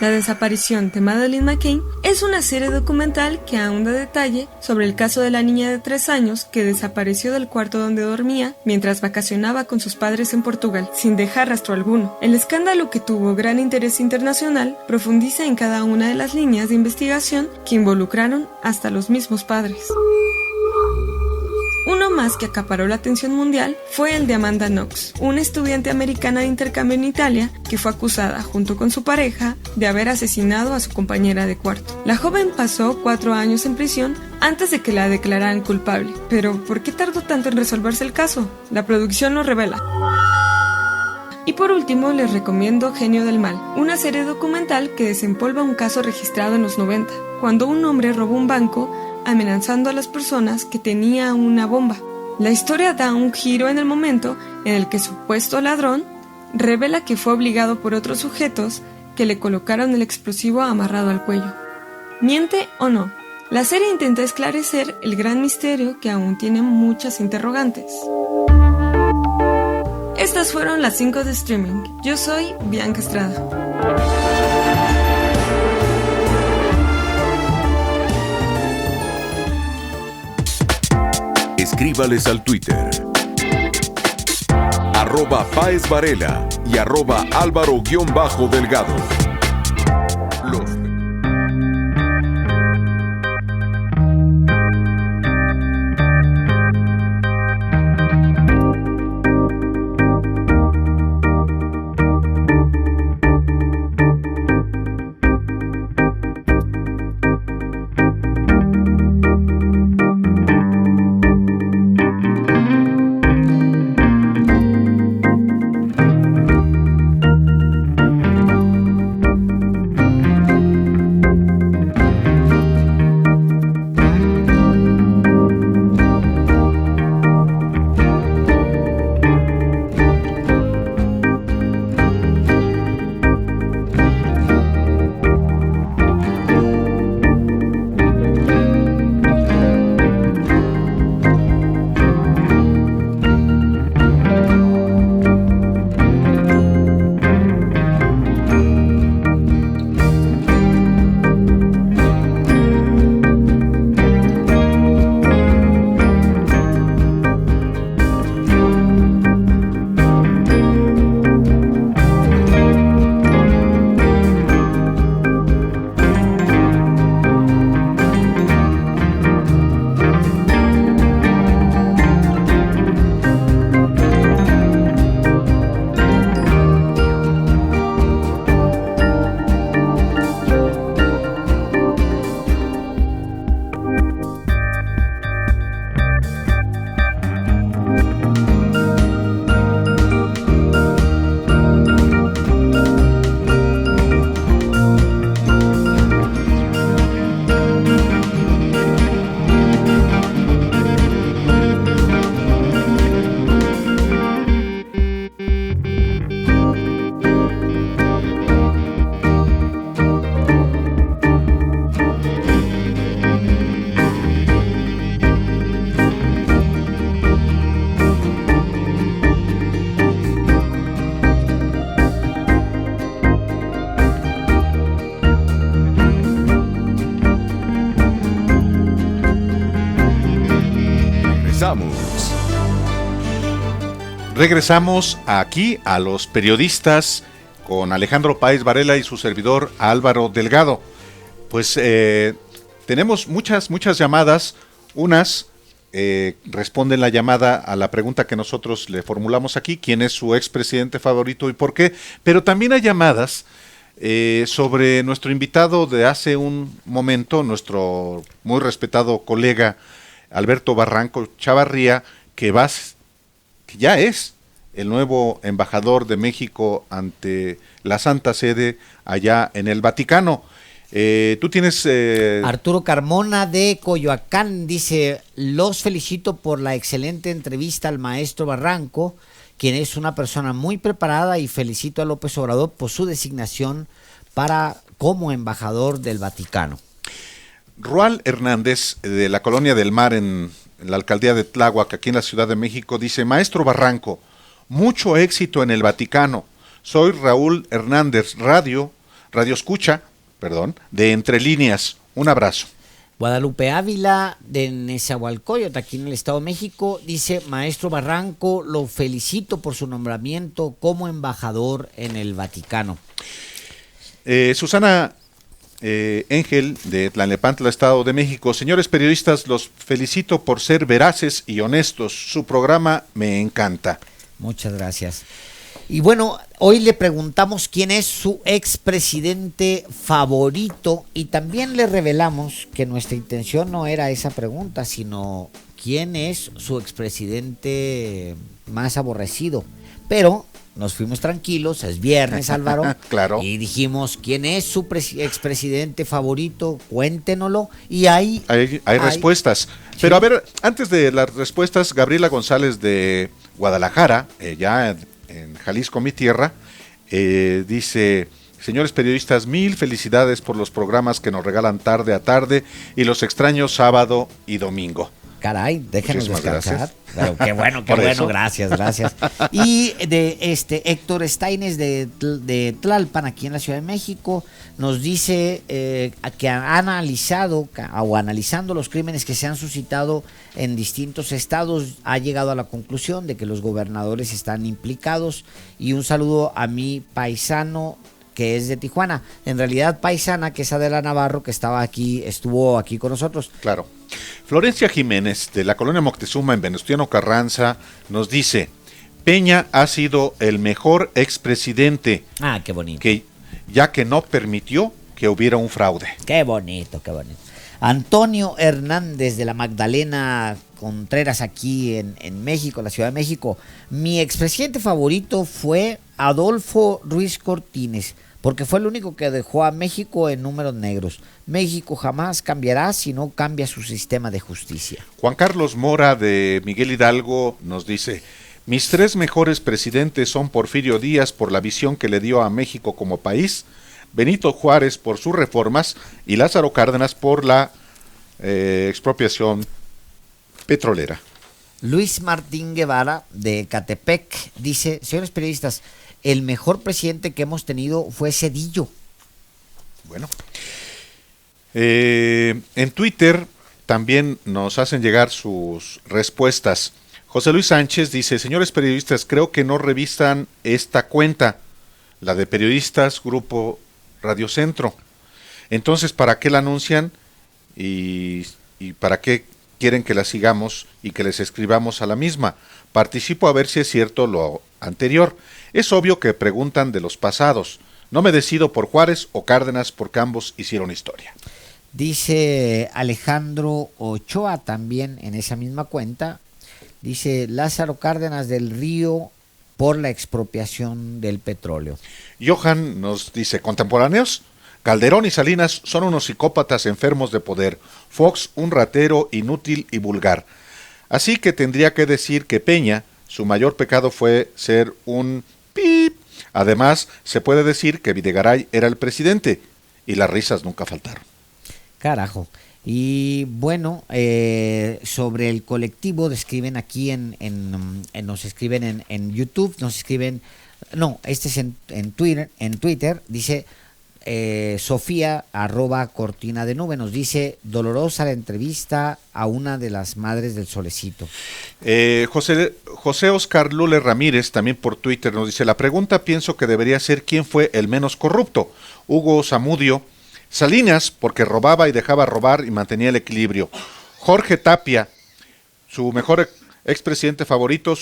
La desaparición de Madeleine McCann es una serie documental que ahonda detalle sobre el caso de la niña de 3 años que desapareció del cuarto donde dormía mientras vacacionaba con sus padres en Portugal, sin dejar rastro alguno. El escándalo, que tuvo gran interés internacional, profundiza en cada una de las líneas de investigación que involucraron hasta los mismos padres. Uno más que acaparó la atención mundial fue el de Amanda Knox, una estudiante americana de intercambio en Italia que fue acusada, junto con su pareja, de haber asesinado a su compañera de cuarto. La joven pasó 4 años en prisión antes de que la declararan culpable. Pero, ¿por qué tardó tanto en resolverse el caso? La producción lo revela. Y por último, les recomiendo Genio del Mal, una serie documental que desempolva un caso registrado en los 90, cuando un hombre robó un banco amenazando a las personas que tenía una bomba. La historia da un giro en el momento en el que el supuesto ladrón revela que fue obligado por otros sujetos que le colocaron el explosivo amarrado al cuello. ¿Miente o no? La serie intenta esclarecer el gran misterio que aún tiene muchas interrogantes. Estas fueron las 5 de streaming. Yo soy Bianca Estrada. Escríbales al Twitter @PáezVarela y @Álvaro_Delgado. Regresamos. Regresamos aquí a los periodistas con Alejandro Páez Varela y su servidor Álvaro Delgado. Pues tenemos muchas llamadas. Unas responden la llamada a la pregunta que nosotros le formulamos aquí: ¿quién es su expresidente favorito y por qué? Pero también hay llamadas sobre nuestro invitado de hace un momento, nuestro muy respetado colega Alberto Barranco Chavarría, que ya es el nuevo embajador de México ante la Santa Sede allá en el Vaticano. Tú tienes... Arturo Carmona de Coyoacán dice: los felicito por la excelente entrevista al maestro Barranco, quien es una persona muy preparada, y felicito a López Obrador por su designación como embajador del Vaticano. Rual Hernández, de la Colonia del Mar en la alcaldía de Tláhuac, aquí en la Ciudad de México, dice: maestro Barranco, mucho éxito en el Vaticano. Soy Raúl Hernández, radio escucha, de Entre Líneas. Un abrazo. Guadalupe Ávila de Nezahualcóyotl, aquí en el Estado de México, dice: maestro Barranco, lo felicito por su nombramiento como embajador en el Vaticano. Susana Ángel de Tlalnepantla, Estado de México: señores periodistas, los felicito por ser veraces y honestos. Su programa me encanta. Muchas gracias. Y bueno, hoy le preguntamos quién es su expresidente favorito, y también le revelamos que nuestra intención no era esa pregunta, sino quién es su expresidente más aborrecido. Pero nos fuimos tranquilos, es viernes, Álvaro. Claro. Y dijimos: ¿quién es su expresidente favorito? Cuéntenoslo. Y hay respuestas. Sí. Pero a ver, antes de las respuestas, Gabriela González de Guadalajara, ya en Jalisco, mi tierra, dice: señores periodistas, mil felicidades por los programas que nos regalan tarde a tarde y los extraños sábado y domingo. Caray, déjenos descansar. Gracias. Pero qué bueno, gracias. Y de Héctor Steines de Tlalpan, aquí en la Ciudad de México, nos dice que ha analizado o analizando los crímenes que se han suscitado en distintos estados, ha llegado a la conclusión de que los gobernadores están implicados. Y un saludo a mi paisano, que es de Tijuana, en realidad paisana, que es Adela Navarro, que estuvo aquí con nosotros. Claro. Florencia Jiménez, de la colonia Moctezuma en Venustiano Carranza, nos dice: Peña ha sido el mejor expresidente. Ah, qué bonito. Ya que no permitió que hubiera un fraude. Qué bonito. Antonio Hernández de la Magdalena Contreras, aquí en México, la Ciudad de México: mi expresidente favorito fue Adolfo Ruiz Cortines, porque fue el único que dejó a México en números negros. México jamás cambiará si no cambia su sistema de justicia. Juan Carlos Mora de Miguel Hidalgo nos dice: mis tres mejores presidentes son Porfirio Díaz por la visión que le dio a México como país, Benito Juárez por sus reformas y Lázaro Cárdenas por la expropiación petrolera. Luis Martín Guevara de Catepec dice: señores periodistas, el mejor presidente que hemos tenido fue Zedillo. Bueno, en Twitter también nos hacen llegar sus respuestas. José Luis Sánchez dice: señores periodistas, creo que no revisan esta cuenta, la de Periodistas Grupo Radio Centro. Entonces, ¿para qué la anuncian? ¿Y para qué quieren que la sigamos y que les escribamos a la misma? Participo a ver si es cierto lo anterior. Es obvio que preguntan de los pasados. No me decido por Juárez o Cárdenas porque ambos hicieron historia. Dice Alejandro Ochoa también en esa misma cuenta. Dice: Lázaro Cárdenas del Río por la expropiación del petróleo. Johan nos dice: contemporáneos, Calderón y Salinas son unos psicópatas enfermos de poder, Fox un ratero inútil y vulgar. Así que tendría que decir que Peña, su mayor pecado fue ser un pip. Además, se puede decir que Videgaray era el presidente y las risas nunca faltaron. Carajo. Y bueno, sobre el colectivo describen aquí nos escriben en YouTube, nos escriben, no, este es en Twitter, dice: Sofía, @cortina de nube, nos dice: dolorosa la entrevista a una de las madres del solecito. José Oscar Lule Ramírez, también por Twitter, nos dice: la pregunta pienso que debería ser quién fue el menos corrupto, Hugo Zamudio, Salinas, porque robaba y dejaba robar y mantenía el equilibrio, Jorge Tapia, su mejor expresidente favorito,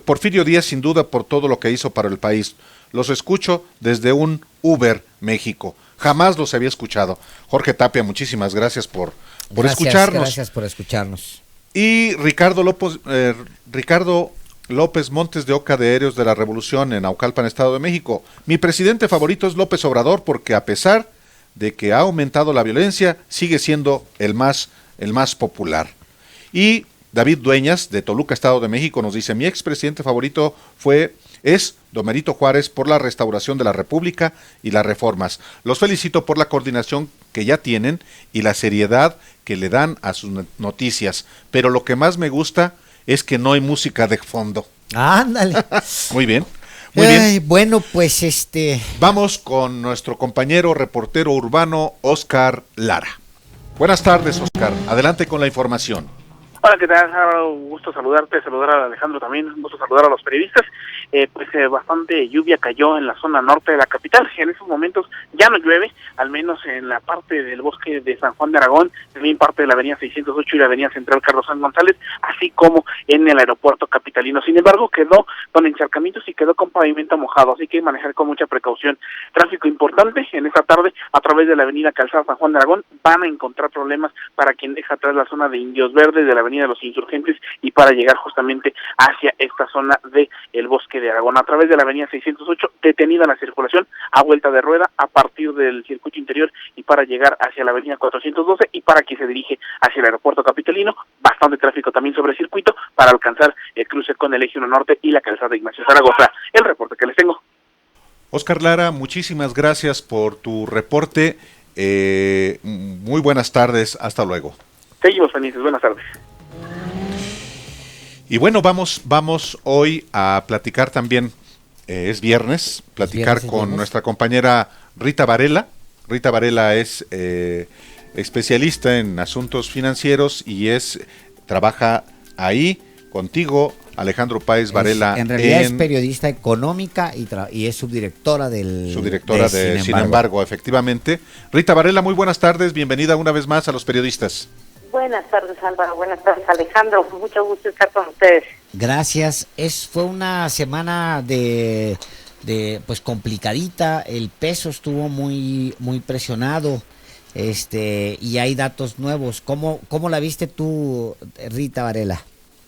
Porfirio Díaz, sin duda, por todo lo que hizo para el país. Los escucho desde un Uber, México. Jamás los había escuchado. Jorge Tapia, muchísimas gracias por escucharnos. Gracias por escucharnos. Y Ricardo López Montes de Oca, de Héroes de la Revolución, en Naucalpan, Estado de México. Mi presidente favorito es López Obrador, porque a pesar de que ha aumentado la violencia, sigue siendo el más popular. Y David Dueñas, de Toluca, Estado de México, nos dice: mi expresidente favorito es Domerito Juárez, por la restauración de la República y las reformas. Los felicito por la coordinación que ya tienen y la seriedad que le dan a sus noticias, pero lo que más me gusta es que no hay música de fondo. Ándale. Muy bien. Muy bien. Bueno, pues vamos con nuestro compañero reportero urbano, Oscar Lara. Buenas tardes, Oscar. Adelante con la información. Hola, ¿qué tal? Un gusto saludar a Alejandro también, un gusto saludar a los periodistas. Bastante lluvia cayó en la zona norte de la capital. En esos momentos ya no llueve, al menos en la parte del bosque de San Juan de Aragón, también parte de la avenida 608 y la avenida central Carlos San González, así como en el aeropuerto capitalino. Sin embargo, quedó con encharcamientos y quedó con pavimento mojado, así que manejar con mucha precaución. Tráfico importante en esta tarde a través de la avenida Calzada San Juan de Aragón. Van a encontrar problemas para quien deja atrás la zona de Indios Verdes, de la avenida de los Insurgentes, y para llegar justamente hacia esta zona de el bosque de Aragón. A través de la avenida 608, detenida la circulación a vuelta de rueda a partir del circuito interior y para llegar hacia la avenida 412, y para quien se dirige hacia el aeropuerto capitalino, bastante tráfico también sobre el circuito para alcanzar el cruce con el eje 1 norte y la calzada de Ignacio Zaragoza. El reporte que les tengo. Oscar Lara, muchísimas gracias por tu reporte. Muy buenas tardes, hasta luego. Seguimos felices, buenas tardes. Y bueno, vamos hoy a platicar también, es viernes, con nuestra compañera Rita Varela. Rita Varela es especialista en asuntos financieros y trabaja ahí contigo, Alejandro Páez Varela. En realidad es periodista económica y es subdirectora de Sin embargo, efectivamente. Rita Varela, muy buenas tardes, bienvenida una vez más a Los Periodistas. Buenas tardes, Álvaro. Buenas tardes, Alejandro. Mucho gusto estar con ustedes. Gracias. Fue una semana de pues complicadita. El peso estuvo muy presionado. Y hay datos nuevos. ¿Cómo la viste tú, Rita Varela?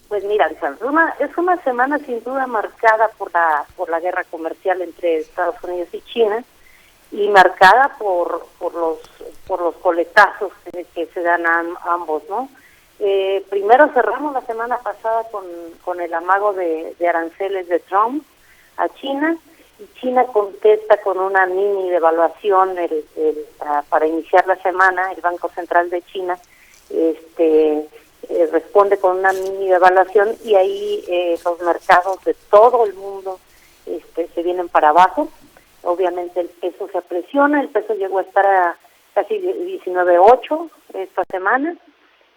Pues mira, Alejandro, es una semana sin duda marcada por la guerra comercial entre Estados Unidos y China, y marcada por los coletazos que se dan a ambos, ¿no? Primero cerramos la semana pasada con el amago de aranceles de Trump a China, y China contesta con una mini devaluación para iniciar la semana. El Banco Central de China responde con una mini devaluación, y ahí los mercados de todo el mundo se vienen para abajo. Obviamente el peso se apresiona, el peso llegó a estar a casi 19.8 esta semana,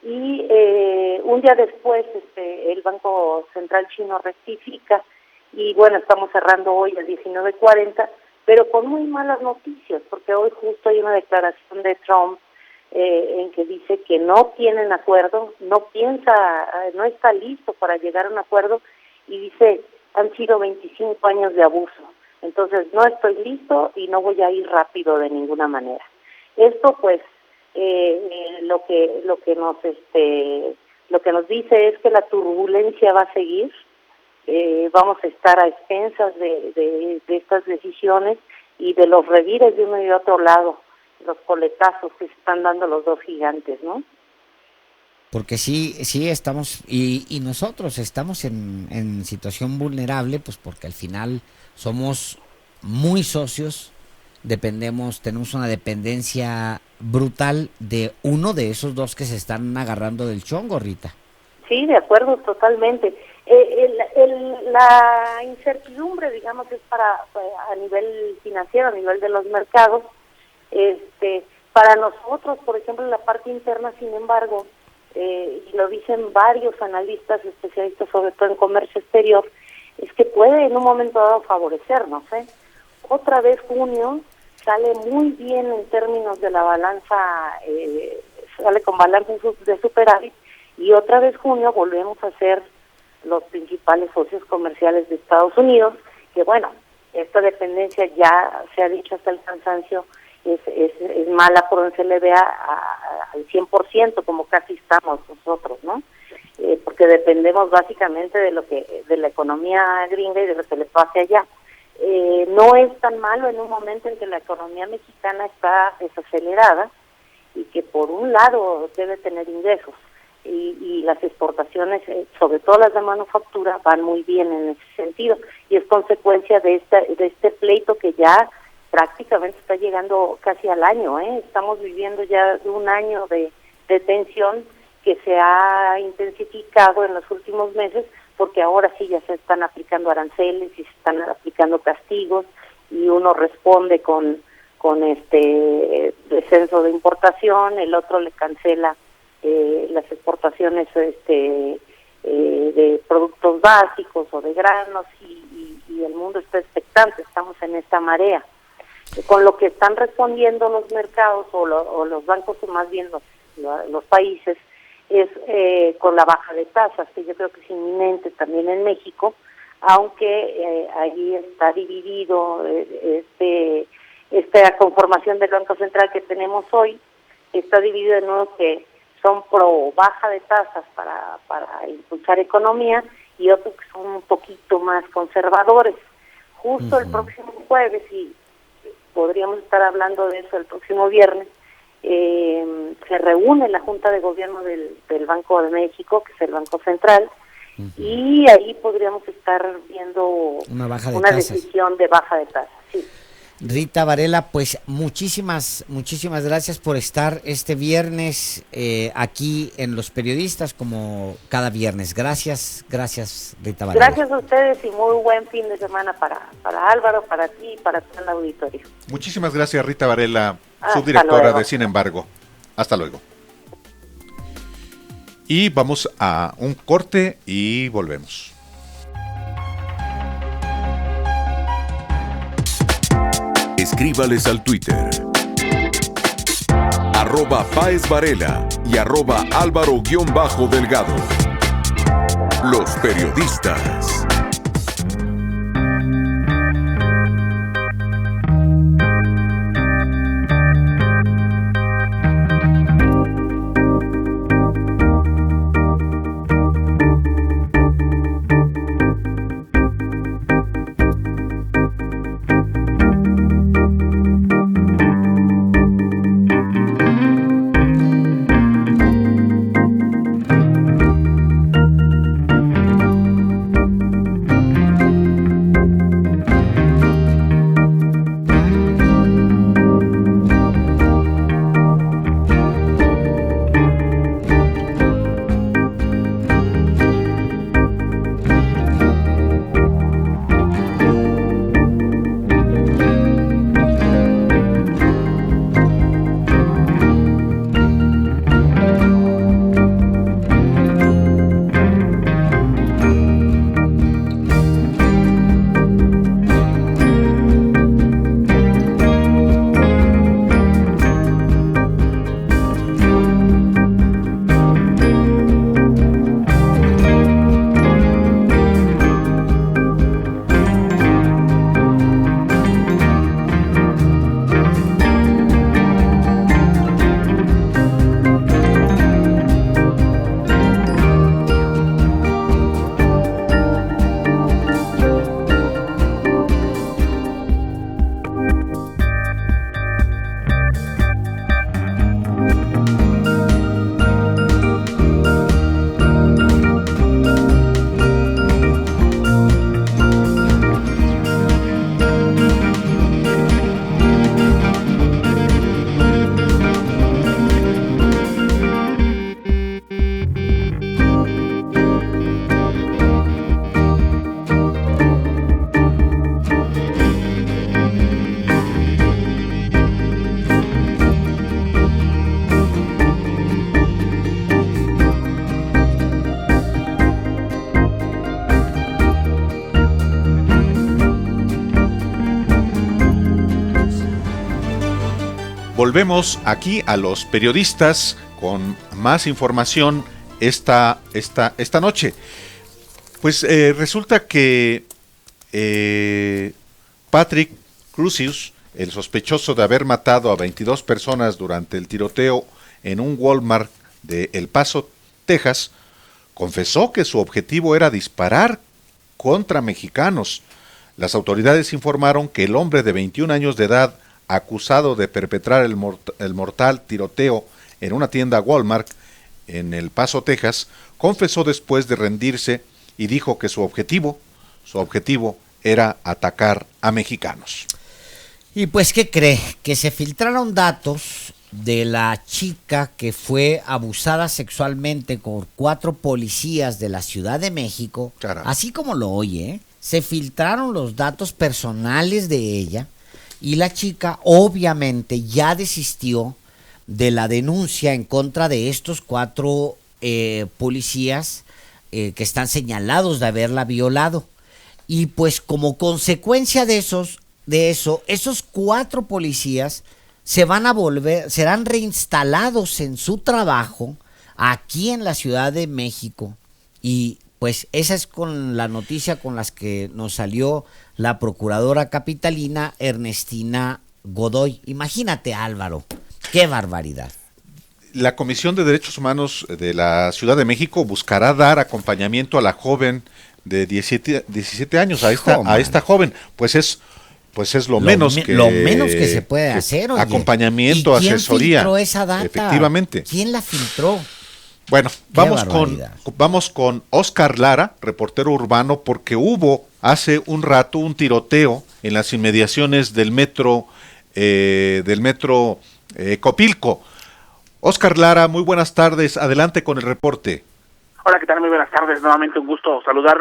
y un día después el Banco Central chino rectifica, y bueno, estamos cerrando hoy a 19.40, pero con muy malas noticias, porque hoy justo hay una declaración de Trump en que dice que no tienen acuerdo, no está listo para llegar a un acuerdo, y dice: han sido 25 años de abuso. Entonces no estoy listo y no voy a ir rápido de ninguna manera. Esto pues lo que nos dice es que la turbulencia va a seguir. Vamos a estar a expensas de estas decisiones y de los revires de uno y de otro lado, los coletazos que se están dando los dos gigantes, ¿no? Porque sí estamos, y nosotros estamos en situación vulnerable, pues porque al final somos muy socios, tenemos una dependencia brutal de uno de esos dos que se están agarrando del chongo, Rita. Sí, de acuerdo, totalmente. La incertidumbre, digamos, es a nivel financiero, a nivel de los mercados. Para nosotros, por ejemplo, en la parte interna, sin embargo, y lo dicen varios analistas especialistas, sobre todo en comercio exterior, es que puede en un momento dado favorecernos. Otra vez junio sale muy bien en términos de la balanza, sale con balance de superávit, y otra vez junio volvemos a ser los principales socios comerciales de Estados Unidos, que bueno, esta dependencia ya se ha dicho hasta el cansancio, es mala por donde se le vea al 100%, como casi estamos nosotros, ¿no? Porque dependemos básicamente de la economía gringa y de lo que le pase allá. No es tan malo en un momento en que la economía mexicana está desacelerada y que por un lado debe tener ingresos y las exportaciones, sobre todo las de manufactura, van muy bien en ese sentido, y es consecuencia de este pleito que ya prácticamente está llegando casi al año. Estamos viviendo ya un año de tensión que se ha intensificado en los últimos meses, porque ahora sí ya se están aplicando aranceles y se están aplicando castigos, y uno responde con descenso de importación, el otro le cancela las exportaciones de productos básicos o de granos, y el mundo está expectante. Estamos en esta marea. Con lo que están respondiendo los mercados o los bancos, o más bien los países, es con la baja de tasas, que yo creo que es inminente también en México, aunque allí está dividido esta conformación del Banco Central que tenemos hoy, está dividido en unos que son pro baja de tasas para impulsar economía, y otros que son un poquito más conservadores. Justo el próximo jueves, y podríamos estar hablando de eso el próximo viernes, se reúne la Junta de Gobierno del Banco de México, que es el Banco Central, y ahí podríamos estar viendo una decisión de baja de tasas. Sí. Rita Varela, pues muchísimas gracias por estar este viernes aquí en Los Periodistas, como cada viernes. Gracias Rita Varela. Gracias a ustedes y muy buen fin de semana para Álvaro, para ti y para todo el auditorio. Muchísimas gracias, Rita Varela, subdirectora de Sin Embargo. Hasta luego. Y vamos a un corte y volvemos. Escríbales al Twitter @PáezVarela y @Álvaro_Delgado. Los Periodistas. Volvemos aquí a los periodistas con más información esta noche. Pues resulta que Patrick Crusius, el sospechoso de haber matado a 22 personas durante el tiroteo en un Walmart de El Paso, Texas, confesó que su objetivo era disparar contra mexicanos. Las autoridades informaron que el hombre de 21 años de edad, acusado de perpetrar el mortal tiroteo en una tienda Walmart en El Paso, Texas, confesó después de rendirse y dijo que su objetivo era atacar a mexicanos. Y pues, ¿qué cree? Que se filtraron datos de la chica que fue abusada sexualmente por 4 policías de la Ciudad de México. Caramba. Así como lo oye, se filtraron los datos personales de ella y la chica obviamente ya desistió de la denuncia en contra de estos 4 policías que están señalados de haberla violado. Y pues como consecuencia de eso, esos 4 policías serán reinstalados en su trabajo aquí en la Ciudad de México. Y pues esa es con la noticia con las que nos salió la procuradora capitalina Ernestina Godoy. Imagínate, Álvaro, qué barbaridad. La Comisión de Derechos Humanos de la Ciudad de México buscará dar acompañamiento a la joven de 17 años, a esta joven, pues es lo menos que se puede hacer, oye. Acompañamiento, asesoría. ¿Quién filtró esa data? Efectivamente. ¿Quién la filtró? Bueno, vamos con Oscar Lara, reportero urbano, porque hubo hace un rato un tiroteo en las inmediaciones del metro Copilco. Oscar Lara, muy buenas tardes, adelante con el reporte. Hola, ¿qué tal? Muy buenas tardes, nuevamente un gusto saludar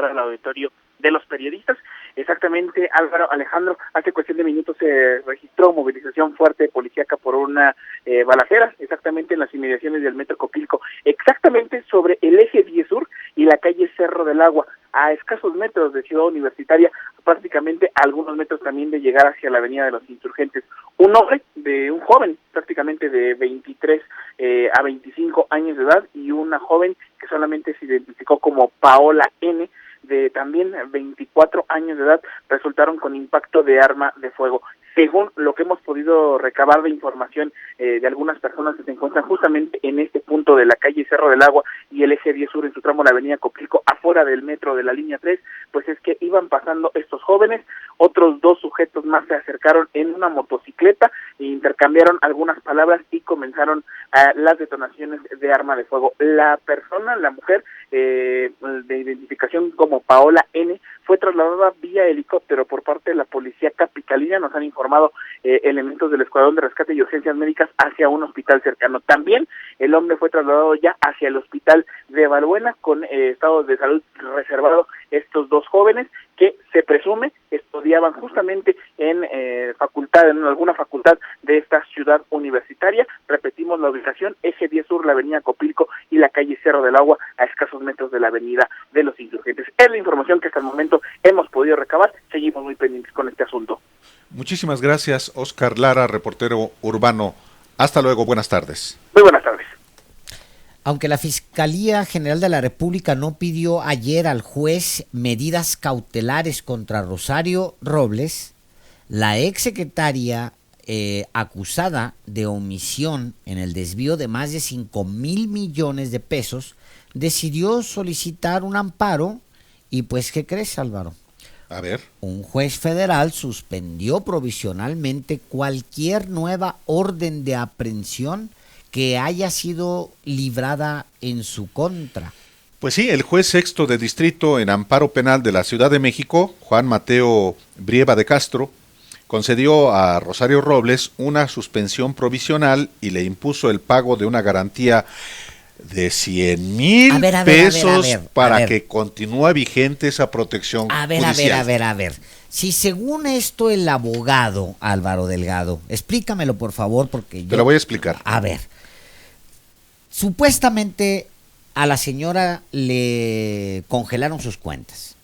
al auditorio de los periodistas. Exactamente, Álvaro, Alejandro, hace cuestión de minutos se registró movilización fuerte policíaca por una balacera, exactamente en las inmediaciones del metro Copilco, exactamente sobre el eje 10 Sur y la calle Cerro del Agua, a escasos metros de Ciudad Universitaria, prácticamente a algunos metros también de llegar hacia la avenida de los Insurgentes. Un joven prácticamente de 23 a 25 años de edad y una joven que solamente se identificó como Paola N., de también 24 años de edad, resultaron con impacto de arma de fuego. Según lo que hemos podido recabar de información de algunas personas que se encuentran justamente en este punto de la calle Cerro del Agua y el eje 10 Sur en su tramo la avenida Copilco, afuera del metro de la línea 3, pues es que iban pasando estos jóvenes, otros 2 sujetos más se acercaron en una motocicleta e intercambiaron algunas palabras y comenzaron las detonaciones de arma de fuego. La mujer de identificación como Paola N., fue trasladada vía helicóptero por parte de la policía capitalina, nos han informado elementos del Escuadrón de Rescate y Urgencias Médicas, hacia un hospital cercano. También el hombre fue trasladado ya hacia el hospital de Valbuena con estado de salud reservado. Estos 2 jóvenes que se presume estudiaban justamente en alguna facultad de esta ciudad universitaria. Repetimos la ubicación: eje 10 Sur, la avenida Copilco y la calle Cerro del Agua, a escasos metros de la avenida de los Insurgentes. Es la información que hasta el momento hemos podido recabar. Seguimos muy pendientes con este asunto. Muchísimas gracias, Oscar Lara, reportero urbano. Hasta luego, buenas tardes. Muy buenas tardes. Aunque la Fiscalía General de la República no pidió ayer al juez medidas cautelares contra Rosario Robles, la exsecretaria acusada de omisión en el desvío de más de 5,000 millones de pesos, decidió solicitar un amparo y pues, ¿qué crees, Álvaro? A ver. Un juez federal suspendió provisionalmente cualquier nueva orden de aprehensión que haya sido librada en su contra. Pues sí, el juez sexto de distrito en amparo penal de la Ciudad de México, Juan Mateo Brieva de Castro, concedió a Rosario Robles una suspensión provisional y le impuso el pago de una garantía de 100,000 pesos para que continúe vigente esa protección judicial. A ver. Si según esto el abogado Álvaro Delgado, explícamelo por favor, porque yo... Te lo voy a explicar. A ver, supuestamente a la señora le congelaron sus cuentas.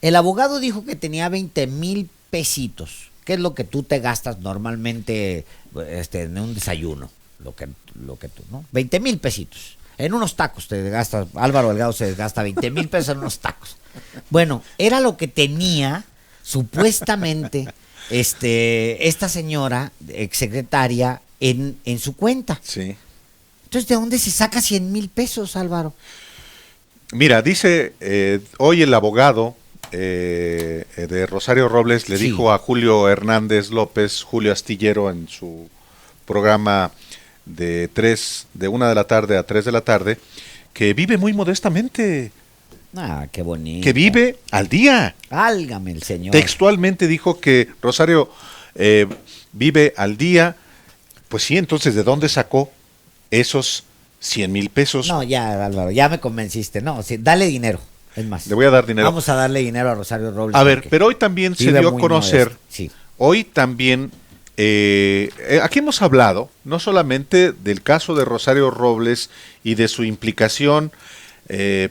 El abogado dijo que tenía 20,000 pesitos, que es lo que tú te gastas normalmente en un desayuno, lo que tú, ¿no? 20,000 pesitos. En unos tacos te gasta, Álvaro Delgado se gasta 20,000 pesos en unos tacos. Bueno, era lo que tenía supuestamente esta señora exsecretaria en su cuenta. Sí. Entonces, ¿de dónde se saca 100,000 pesos, Álvaro? Mira, dice hoy el abogado de Rosario Robles le dijo a Julio Hernández López, Julio Astillero, en su programa de 1 de la tarde a 3 de la tarde, que vive muy modestamente. Ah, qué bonito. Que vive al día. Válgame el señor. Textualmente dijo que Rosario vive al día. Pues sí, entonces, ¿de dónde sacó esos 100,000 pesos? No, ya, Álvaro, ya me convenciste. No, sí, dale dinero. Es más, le voy a dar dinero. Vamos a darle dinero a Rosario Robles. A ver, pero hoy también se dio a conocer, sí. Hoy también, aquí hemos hablado no solamente del caso de Rosario Robles y de su implicación,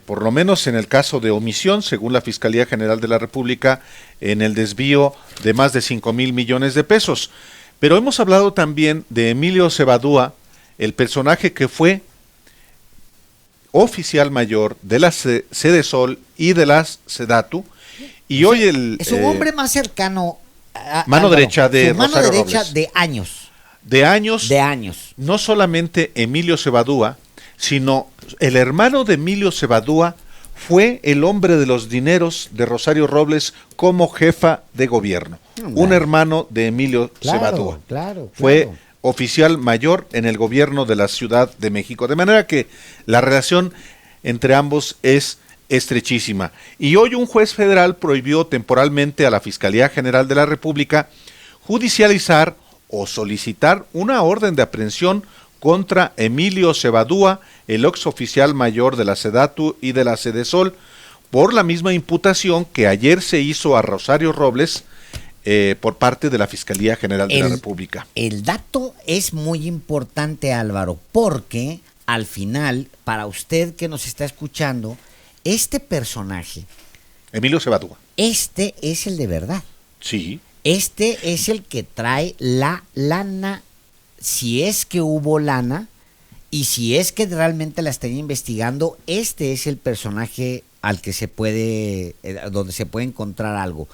por lo menos en el caso de omisión, según la Fiscalía General de la República, en el desvío de más de 5,000 millones de pesos, pero hemos hablado también de Emilio Cebadúa, el personaje que fue oficial mayor de la Sedesol y de la Sedatu, y hoy es un hombre más cercano mano derecha de mano Rosario derecha Robles. de años. No solamente Emilio Cebadúa, sino el hermano de Emilio Cebadúa fue el hombre de los dineros de Rosario Robles como jefa de gobierno. Un hermano de Emilio Cebadúa. Fue oficial mayor en el gobierno de la Ciudad de México. De manera que la relación entre ambos es estrechísima. Y hoy un juez federal prohibió temporalmente a la Fiscalía General de la República judicializar o solicitar una orden de aprehensión contra Emilio Cebadúa, el ex oficial mayor de la Sedatu y de la Sedesol, por la misma imputación que ayer se hizo a Rosario Robles por parte de la Fiscalía General de la República. El dato es muy importante, Álvaro, porque al final, para usted que nos está escuchando, este personaje, Emilio Cebadúa, este es el de verdad. Sí. Este es el que trae la lana, si es que hubo lana, y si es que realmente la estén investigando, este es el personaje al que se puede, donde se puede encontrar algo.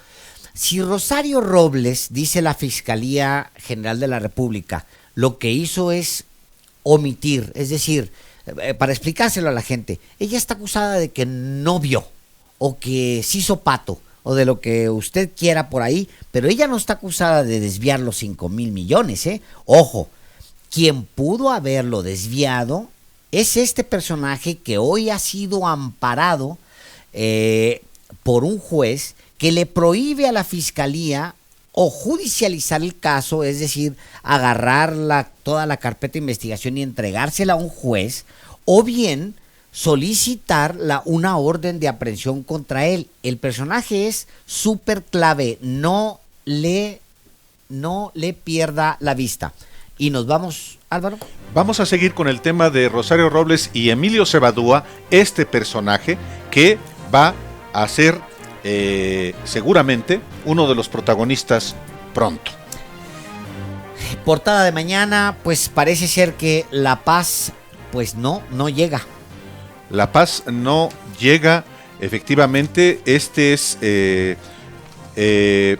Si Rosario Robles, dice la Fiscalía General de la República, lo que hizo es omitir, es decir, para explicárselo a la gente, ella está acusada de que no vio, o que se hizo pato, o de lo que usted quiera por ahí, pero ella no está acusada de desviar los 5,000 millones, ¿eh? Ojo, quien pudo haberlo desviado es este personaje que hoy ha sido amparado por un juez que le prohíbe a la Fiscalía o judicializar el caso, es decir, agarrar toda la carpeta de investigación y entregársela a un juez, o bien solicitar una orden de aprehensión contra él. El personaje es súper clave, no le pierda la vista. Y nos vamos, Álvaro. Vamos a seguir con el tema de Rosario Robles y Emilio Cebadúa, este personaje que va a ser seguramente uno de los protagonistas pronto. Portada de mañana, pues parece ser que la paz, pues no llega. La paz no llega, efectivamente,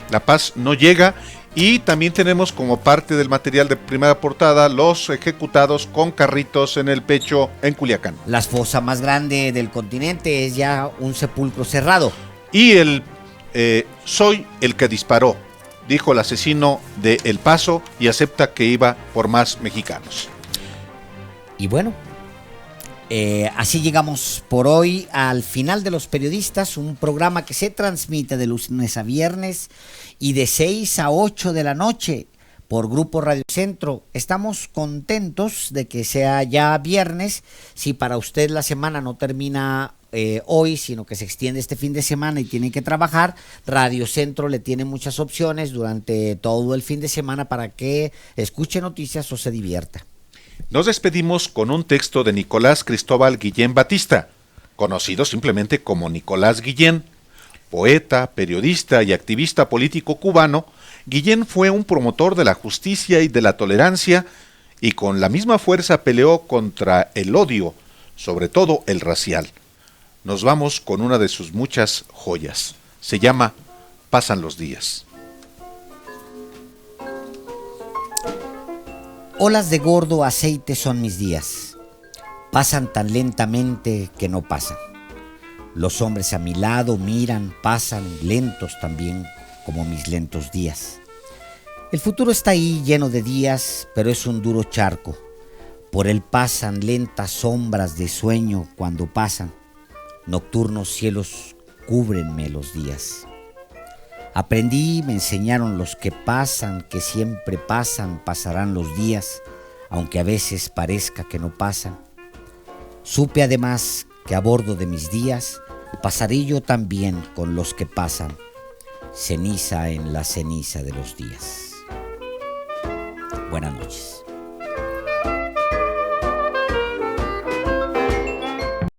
la paz no llega. Y también tenemos como parte del material de primera portada los ejecutados con carritos en el pecho en Culiacán. La fosa más grande del continente es ya un sepulcro cerrado. Y soy el que disparó, dijo el asesino de El Paso, y acepta que iba por más mexicanos. Y bueno, así llegamos por hoy al final de Los Periodistas, un programa que se transmite de lunes a viernes y de 6 a 8 de la noche por Grupo Radio Centro. Estamos contentos de que sea ya viernes. Si para usted la semana no termina hoy, sino que se extiende este fin de semana y tiene que trabajar, Radio Centro le tiene muchas opciones durante todo el fin de semana para que escuche noticias o se divierta. Nos despedimos con un texto de Nicolás Cristóbal Guillén Batista, conocido simplemente como Nicolás Guillén, poeta, periodista y activista político cubano, Guillén fue un promotor de la justicia y de la tolerancia, y con la misma fuerza peleó contra el odio, sobre todo el racial. Nos vamos con una de sus muchas joyas. Se llama Pasan los días. Olas de gordo aceite son mis días. Pasan tan lentamente que no pasan. Los hombres a mi lado miran, pasan lentos también como mis lentos días. El futuro está ahí lleno de días, pero es un duro charco. Por él pasan lentas sombras de sueño cuando pasan. Nocturnos cielos cúbrenme los días. Aprendí, me enseñaron los que pasan, que siempre pasan, pasarán los días, aunque a veces parezca que no pasan. Supe además que a bordo de mis días pasaré yo también con los que pasan, ceniza en la ceniza de los días. Buenas noches.